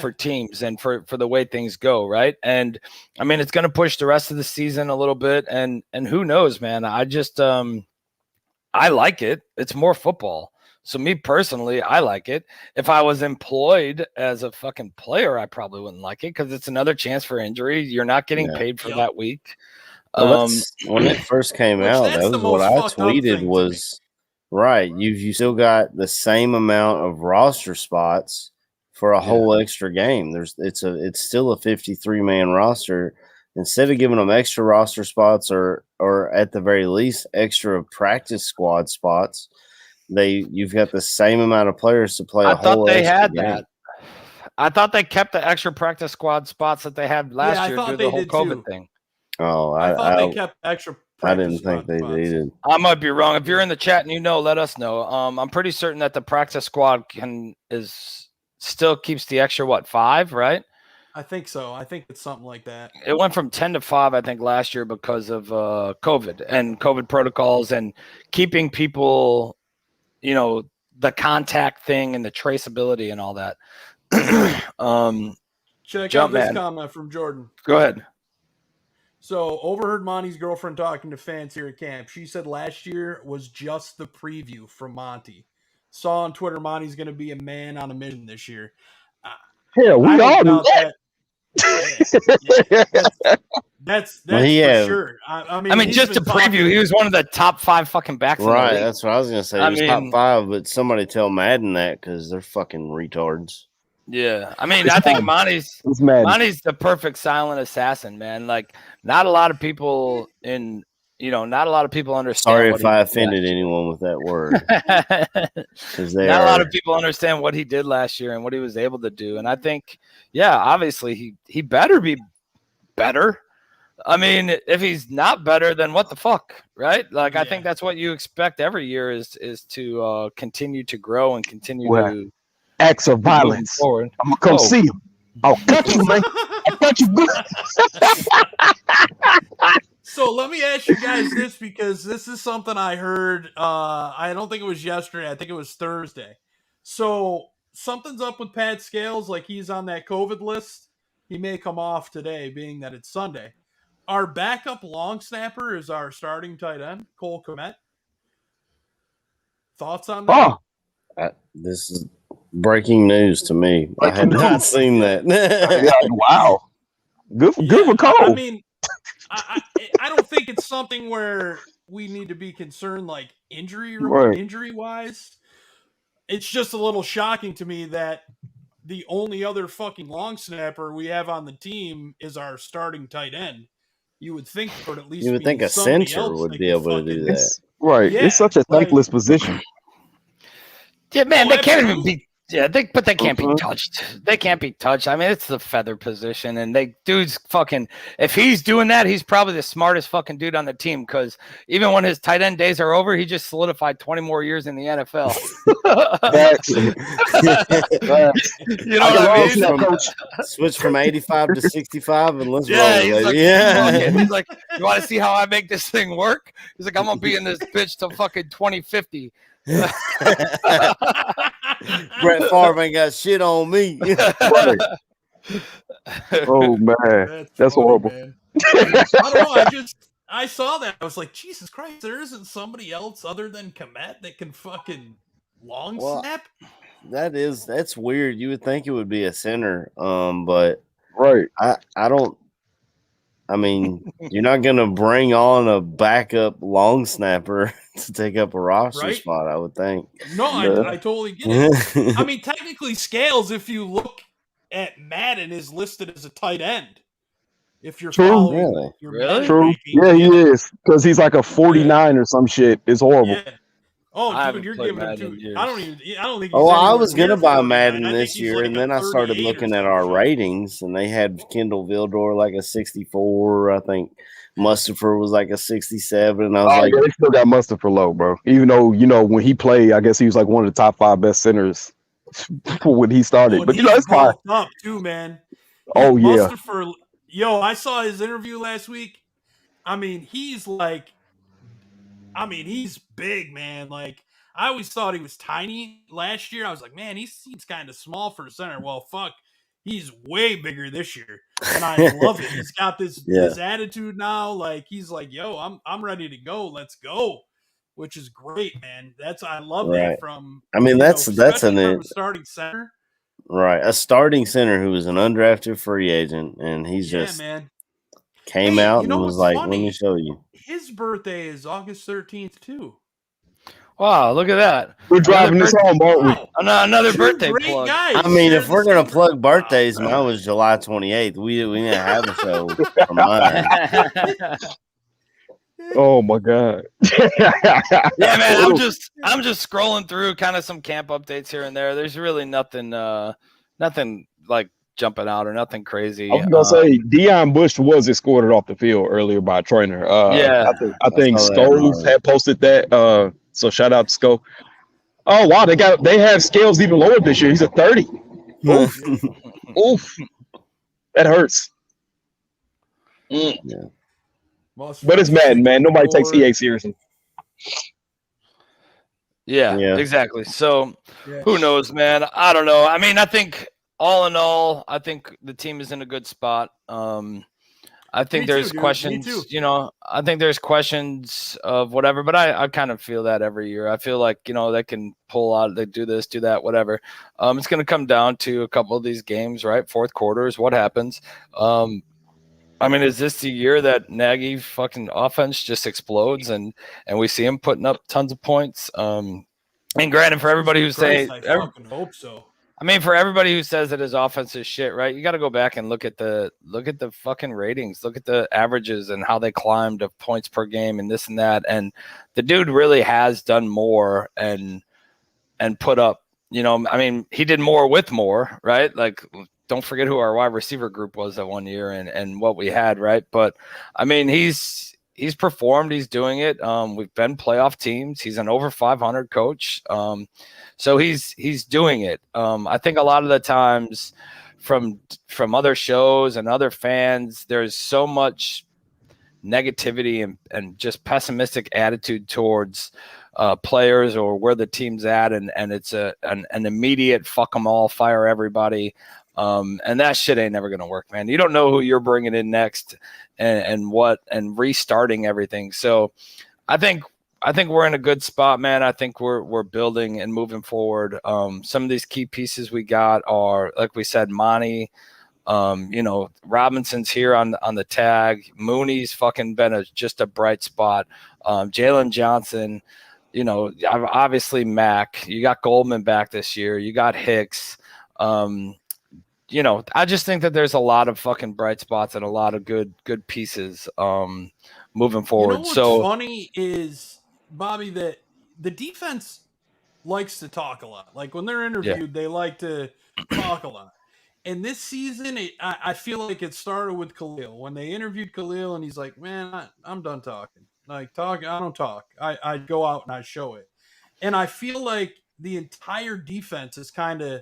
For teams and for the way things go, right? And I mean, it's going to push the rest of the season a little bit, and who knows, man? I just I like it. It's more football. So me personally, I like it. If I was employed as a fucking player, I probably wouldn't like it because it's another chance for injury. You're not getting paid for that week. When it first came out, that was what I tweeted was right. You still got the same amount of roster spots for a whole extra game. It's still a 53-man roster. Instead of giving them extra roster spots or at the very least extra practice squad spots, you've got the same amount of players to play. I thought they had that. I thought they kept the extra practice squad spots that they had last year due to the whole COVID thing. Oh, I thought they kept extra practice I didn't think they did. I might be wrong. If you're in the chat and let us know. I'm pretty certain that the practice squad still keeps the extra 5, right? I think so. I think it's something like that. It went from 10 to 5, I think, last year because of COVID and COVID protocols and keeping people, the contact thing and the traceability and all that. Check out this comment from Jordan. Go ahead. So, overheard Monty's girlfriend talking to fans here at camp. She said last year was just the preview from Monty. Saw on Twitter Monty's going to be a man on a mission this year. Yeah, we all knew that. That's for sure. I mean, just a preview. He was one of the top 5 fucking backs. Right, that's what I was gonna say. He was top 5, but somebody tell Madden that because they're fucking retards. Yeah, I mean, I think Monty's the perfect silent assassin, man. Like, not a lot of people understand. Sorry if I offended anyone with that word. Not a lot of people understand what he did last year and what he was able to do. And I think, obviously he better be better. I mean, if he's not better, then what the fuck, right? Like, I think that's what you expect every year is to continue to grow and continue to acts of violence. Forward. I'm gonna come see him. I'll cut you, man. I'll cut you good. So let me ask you guys this, because this is something I heard. I don't think it was yesterday. I think it was Thursday. So something's up with Pat Scales. Like, he's on that COVID list. He may come off today, being that it's Sunday. Our backup long snapper is our starting tight end, Cole Kmet. Thoughts on that? This is breaking news to me. I had not seen that. Wow. Good for Cole. I mean, I don't think it's something where we need to be concerned, like, injury-wise. It's just a little shocking to me that the only other fucking long snapper we have on the team is our starting tight end. You would think, or at least you would think a center would be able to do that. Right. Yeah, it's such a thankless position. Yeah, man, they can't even be. Yeah, they can't be touched. They can't be touched. I mean, it's the feather position, and dude's fucking. If he's doing that, he's probably the smartest fucking dude on the team. Because even when his tight end days are over, he just solidified 20 more years in the NFL. You know what I mean? Switch from 85 to 65, and let's roll. He's like, you want to see how I make this thing work? He's like, I'm gonna be in this bitch till fucking 2050. Brett Favre ain't got shit on me. Oh man, that's horrible. Man. I don't know. I saw that. I was like, Jesus Christ, there isn't somebody else other than Kmet that can fucking long snap. That's weird. You would think it would be a center, but I don't. I mean, you're not going to bring on a backup long snapper to take up a roster spot, I would think. No, I totally get it. I mean, technically, Scales, if you look at Madden, is listed as a tight end. If you're following your True. Yeah, he is. Because he's like a 49 or some shit. It's horrible. Yeah. Oh, dude, you're giving him 2 years. I don't think. I was gonna buy Madden this year, and then I started looking at our ratings, and they had Kendall Vildor like a 64. I think Mustafa was like a 67. And I was like, they still got Mustafa low, bro. Even though when he played, I guess he was like one of the top 5 best centers when he started. But it's fine. Up too, man. Oh yeah. Mustafa, I saw his interview last week. I mean, he's big, man. Like, I always thought he was tiny last year. I was like, man, he seems kind of small for a center. Well, fuck, he's way bigger this year, and I love it. He's got this attitude now. Like, he's like, yo, I'm ready to go. Let's go, which is great, man. I love that from. I mean, that's a starting center, right? A starting center who was an undrafted free agent, and he's just came out and was like, funny? Let me show you. His birthday is August 13th too. Wow, look at that. We're driving this home, aren't we? Another Two birthday great plug. guys I mean, share if the we're gonna same plug birthday. birthdays, mine was July 28th. We didn't have a show for mine. Oh my God. Yeah, man, I'm just scrolling through kind of some camp updates here and there. There's really nothing like jumping out or nothing crazy. I was gonna say Deion Bush was escorted off the field earlier by a trainer. Yeah, I think saw that. Scholes had posted that. So shout out to Sko. Oh wow, they have scales even lower this year. He's a 30. Oof. Oof. That hurts. Yeah. But it's Madden, man. Nobody takes EA seriously. Yeah, exactly. So who knows, man? I don't know. I mean, I think all in all, I think the team is in a good spot. I think there's questions, I think there's questions of whatever, but I kind of feel that every year. I feel like, they can pull out, they do this, do that, whatever. It's going to come down to a couple of these games, right? Fourth quarters, what happens? I mean, is this the year that Nagy fucking offense just explodes and we see him putting up tons of points? And granted, for everybody who's saying, I fucking hope so. I mean, for everybody who says that his offense is shit, right? You got to go back and look at the fucking ratings, look at the averages and how they climbed of points per game and this and that. And the dude really has done more and put up, I mean, he did more with more, right? Like, don't forget who our wide receiver group was that one year and what we had, right? But I mean, he's performed, he's doing it. We've been playoff teams. He's an over 500 coach. So he's doing it. I think a lot of the times from other shows and other fans, there's so much negativity and just pessimistic attitude towards players or where the team's at. And it's an immediate fuck them all, fire everybody. And that shit ain't never going to work, man. You don't know who you're bringing in next and restarting everything. So I think we're in a good spot, man. I think we're building and moving forward. Some of these key pieces we got are, like we said, Monty, Robinson's here on the tag. Mooney's fucking been just a bright spot. Jalen Johnson, obviously Mac. You got Goldman back this year. You got Hicks. I just think that there's a lot of fucking bright spots and a lot of good pieces moving forward. What's so funny is, Bobby, that the defense likes to talk a lot. Like when they're interviewed, they like to talk a lot. And this season, I feel like it started with Khalil. When they interviewed Khalil and he's like, man, I'm done talking. I don't talk. I go out and I show it. And I feel like the entire defense is kind of,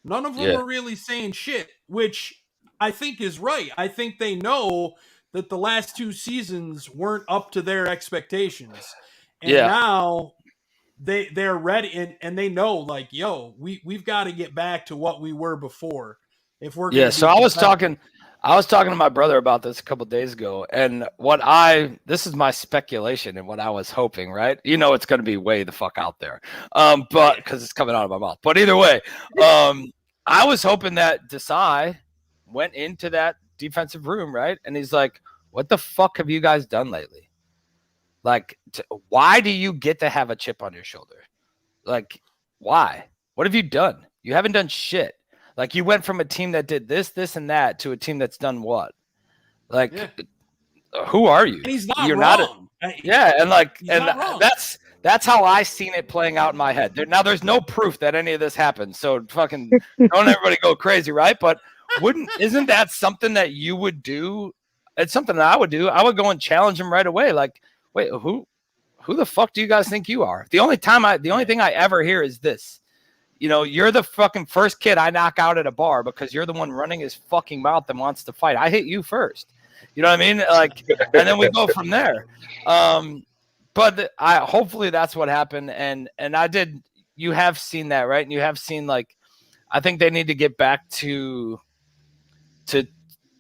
none of them are really saying shit, which I think is right. I think they know that the last two seasons weren't up to their expectations. And now they're ready and they know, like, yo, we've got to get back to what we were before. If we're so I was talking to my brother about this a couple days ago, and this is my speculation and what I was hoping, right? It's going to be way the fuck out there, but because it's coming out of my mouth. But either way, I was hoping that Desai went into that defensive room, right? And he's like, what the fuck have you guys done lately? Like, why do you get to have a chip on your shoulder? Like, why? What have you done? You haven't done shit. Like, you went from a team that did this, and that to a team that's done what? Like, who are you? And he's not You're wrong. That's how I seen it playing out in my head. Now, there's no proof that any of this happened, so fucking don't everybody go crazy, right? But isn't that something that you would do? It's something that I would do. I would go and challenge him right away. Like, wait, who the fuck do you guys think you are? The only thing I ever hear is this. You're the fucking first kid I knock out at a bar because you're the one running his fucking mouth and wants to fight. I hit you first. You know what I mean? Like, and then we go from there. But hopefully that's what happened. And you have seen that, right? And you have seen, like, I think they need to get back to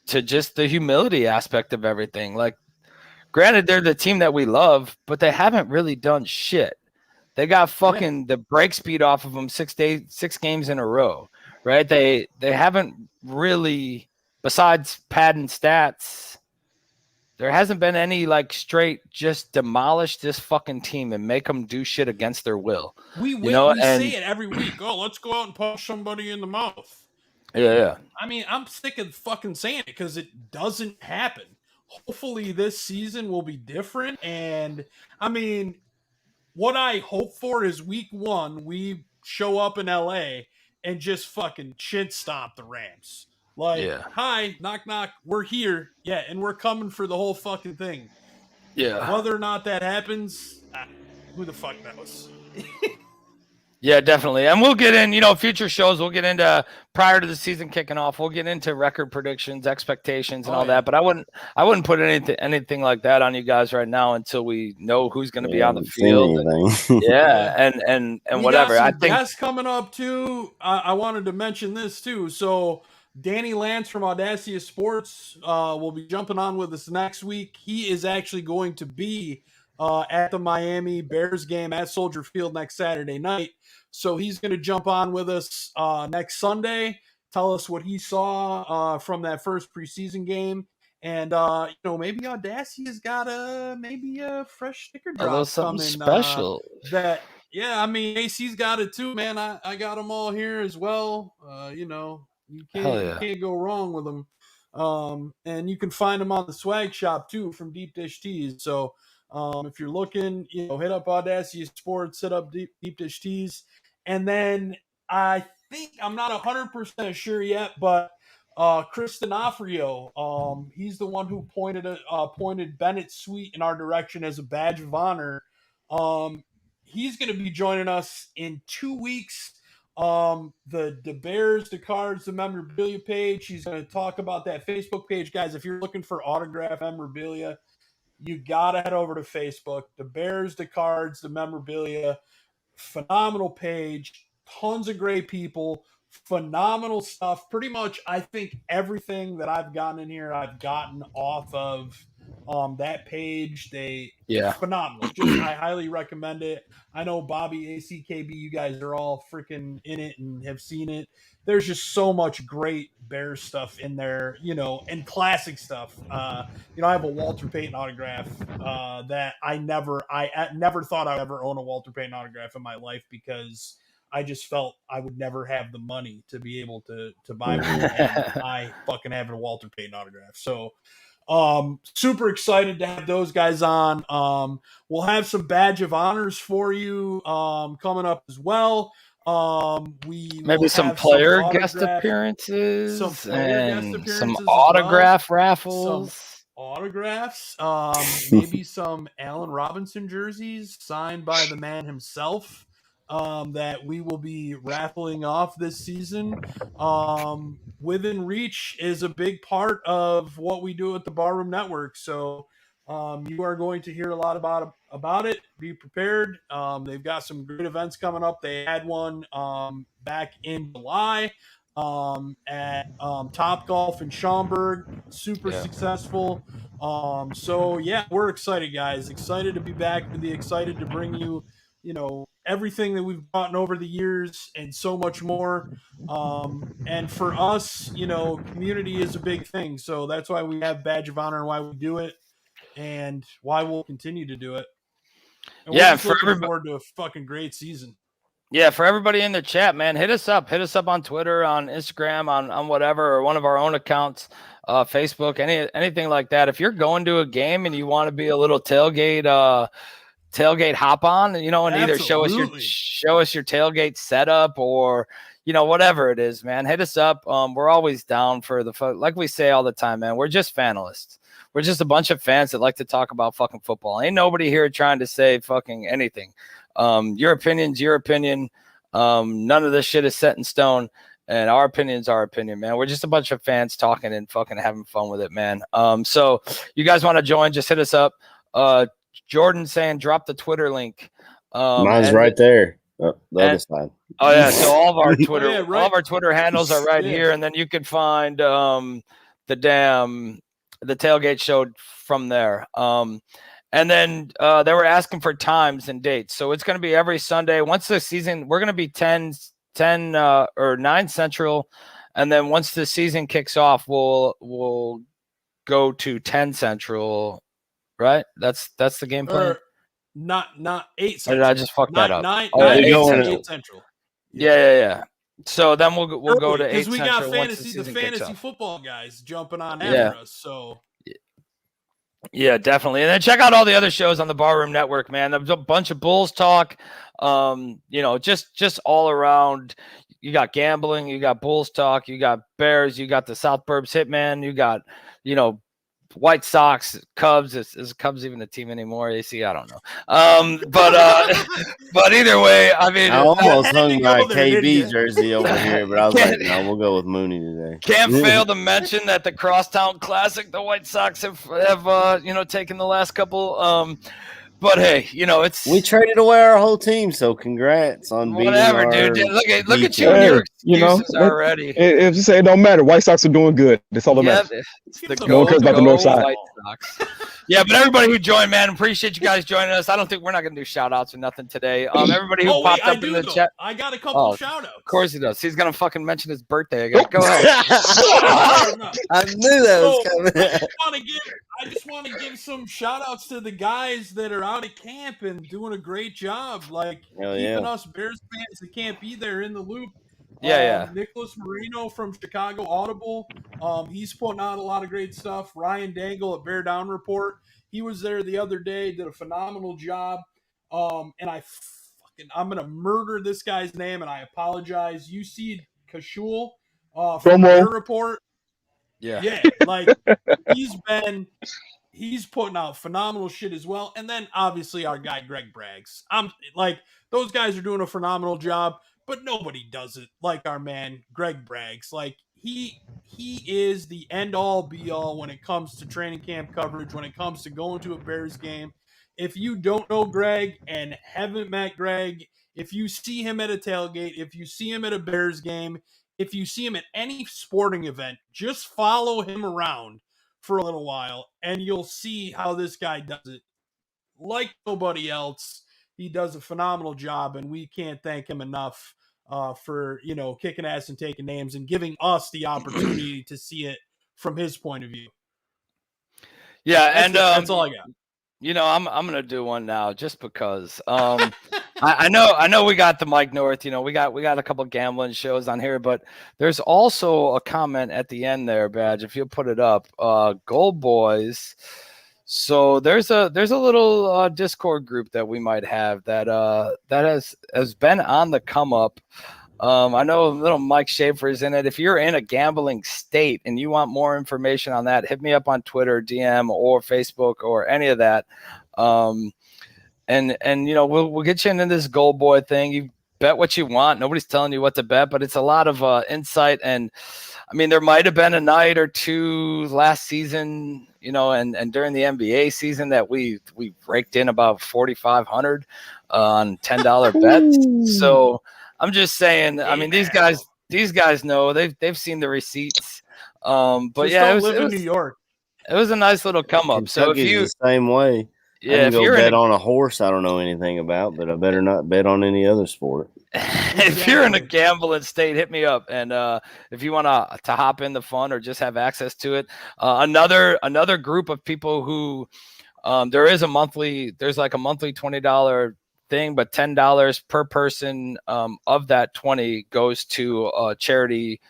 just the humility aspect of everything. Like, granted, they're the team that we love, but they haven't really done shit. They got fucking the break speed off of them 6 games in a row, right? They haven't really, besides padding stats, There hasn't been any like straight just demolish this fucking team and make them do shit against their will. We say it every week. Oh, let's go out and punch somebody in the mouth. Yeah. I mean, I'm sick of fucking saying it because it doesn't happen. Hopefully this season will be different. And I mean, what I hope for is week 1, we show up in LA and just fucking shit stomp the Rams. Like, hi, knock, knock, we're here. Yeah, and we're coming for the whole fucking thing. Yeah. Whether or not that happens, who the fuck knows? Yeah, definitely. And we'll get in, future shows. We'll get into prior to the season kicking off. We'll get into record predictions, expectations, and all that. But I wouldn't put anything like that on you guys right now until we know who's going to be on the field. And whatever. I think guests coming up too. I wanted to mention this too. So Danny Lance from Audacia Sports will be jumping on with us next week. He is actually going to be at the Miami Bears game at Soldier Field next Saturday night. So he's going to jump on with us next Sunday, tell us what he saw from that first preseason game. And, maybe Audacia's got a fresh sticker drop. A little something special. AC's got it too, man. I got them all here as well. You can't go wrong with them. And you can find them on the swag shop too from Deep Dish Tees. So if you're looking, hit up Audacia Sports, hit up Deep Dish Tees. And then I think I'm not 100% sure yet, but Chris D'Onofrio, he's the one who pointed Bennett Sweet in our direction as a badge of honor. He's going to be joining us in 2 weeks. The Bears, the cards, the memorabilia page. He's going to talk about that Facebook page. Guys, if you're looking for autograph memorabilia, you got to head over to Facebook. The Bears, the cards, the memorabilia. Phenomenal page, tons of great people, phenomenal stuff. Pretty much, I think everything that I've gotten in here, I've gotten off of that page. Phenomenal. I highly recommend it. I know Bobby, ACKB, you guys are all freaking in it and have seen it. There's just so much great Bears stuff in there, and classic stuff. I have a Walter Payton autograph that I never thought I'd ever own a Walter Payton autograph in my life because I just felt I would never have the money to be able to buy one. And I fucking have a Walter Payton autograph. So super excited to have those guys on. We'll have some badge of honors for you coming up as well. Maybe some player guest appearances, some autograph raffles, some autographs, maybe some Allen Robinson jerseys signed by the man himself that we will be raffling off this season. Within Reach is a big part of what we do at the Barroom Network, so you are going to hear a lot about it. Be prepared. They've got some great events coming up. They had one back in July at Top Golf in Schaumburg. Super successful. We're excited, guys. Excited to be back. Excited to bring you, everything that we've gotten over the years and so much more. And for us, community is a big thing. So that's why we have Badge of Honor and why we do it. And why we'll continue to do it. And we're looking forward to a fucking great season. Yeah, for everybody in the chat, man, hit us up on Twitter, on Instagram, on whatever, or one of our own accounts, Facebook, anything like that. If you're going to a game and you want to be a little tailgate hop on, and either show us your tailgate setup or whatever it is, man, hit us up. We're always down for like we say all the time, man. We're just fanalists. We're just a bunch of fans that like to talk about fucking football. Ain't nobody here trying to say fucking anything. Your opinion's your opinion. None of this shit is set in stone, and our opinion's our opinion, man. We're just a bunch of fans talking and fucking having fun with it, man. So you guys want to join, just hit us up. Jordan saying drop the Twitter link. Mine's right there. The other side. Oh yeah, so all of our Twitter, all of our Twitter handles are right here, and then you can find the Tailgate Show from there. And then they were asking for times and dates. So it's going to be every Sunday. Once the season, we're going to be 10 or 9 Central. And then once the season kicks off, we'll go to 10 Central, right? That's the game plan. Not 8 Central. Or did I just fuck that up? 9 Central. Yeah. So then we'll go to 8 because we got Central once the fantasy football guys jumping on Yeah. after us. So yeah, definitely. And then check out all the other shows on the Barroom Network, man. There's a bunch of Bulls talk. Just all around. You got gambling, you got Bulls talk, you got Bears, you got the South Burbs Hitman, you got, White Sox, Cubs. Is Cubs even a team anymore? AC, I don't know. But either way, I mean, I almost hung my KB jersey over here, but I was like, no, we'll go with Mooney today. Can't fail to mention that the Crosstown Classic, the White Sox have taken the last couple. But hey, we traded away our whole team, so congrats on whatever, dude. Look at you and your excuses already. If you say it don't matter, White Sox are doing good. That's all that matters. No one cares about the North Side. White Sox. Yeah, but everybody who joined, man, appreciate you guys joining us. I don't think we're not gonna do shout outs or nothing today. Everybody who popped up in the chat. I got a couple shout outs. Of course he does. He's gonna fucking mention his birthday again. Go ahead. I knew that was coming. I just want to give some shout outs to the guys that are out at camp and doing a great job, keeping us Bears fans that can't be there in the loop. Yeah. Nicholas Marino from Chicago Audible. He's putting out a lot of great stuff. Ryan Dangle at Bear Down Report. He was there the other day, did a phenomenal job. And I'm gonna murder this guy's name, and I apologize. UC Kashul from Bear Report. Yeah, he's putting out phenomenal shit as well. And then obviously our guy Greg Braggs. Those guys are doing a phenomenal job, but nobody does it like our man Greg Braggs. He is the end all be all when it comes to training camp coverage, when it comes to going to a Bears game. If you don't know Greg and haven't met Greg, if you see him at a tailgate, if you see him at a Bears game, if you see him at any sporting event, just follow him around for a little while and you'll see how this guy does it like nobody else. He does a phenomenal job, and we can't thank him enough for, kicking ass and taking names and giving us the opportunity to see it from his point of view. Yeah, that's all I got. I'm gonna do one now just because. I know we got the Mike North. We got a couple of gambling shows on here, but there's also a comment at the end there, Badge. If you'll put it up, Gold Boys. So there's a little Discord group that we might have that has been on the come up. I know little Mike Schaefer is in it. If you're in a gambling state and you want more information on that, hit me up on Twitter, DM, or Facebook, or any of that. And we'll get you into this Gold Boy thing. You bet what you want. Nobody's telling you what to bet, but it's a lot of insight. And I mean, there might have been a night or two last season, and during the NBA season that we raked in about 4,500 on $10 bets. So I'm just saying, I mean, these guys know they've seen the receipts. But just it was in New York. It was a nice little come up. So if you the same way, yeah, if you're bet on a horse, I don't know anything about, but I better not bet on any other sport. If you're in a gambling state, hit me up. And if you want to hop in the fun or just have access to it, another group of people who there's like a monthly $20 thing, but $10 per person of that 20 goes to a charity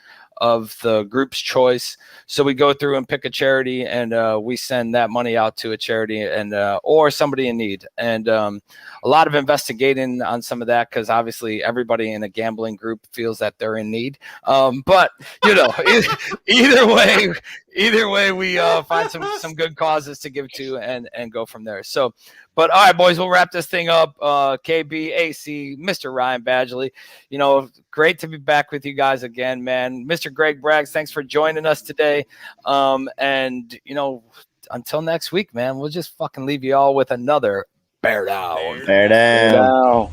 of the group's choice. So we go through and pick a charity, and we send that money out to a charity and or somebody in need. And a lot of investigating on some of that, because obviously everybody in a gambling group feels that they're in need. But either way, we find some good causes to give to and go from there. So, but all right, boys, we'll wrap this thing up. KB, AC, Mr. Ryan Badgley, great to be back with you guys again, man. Mr. Greg Braggs, thanks for joining us today. And until next week, man, we'll just fucking leave you all with another Bear Down. Bear down. Bear down.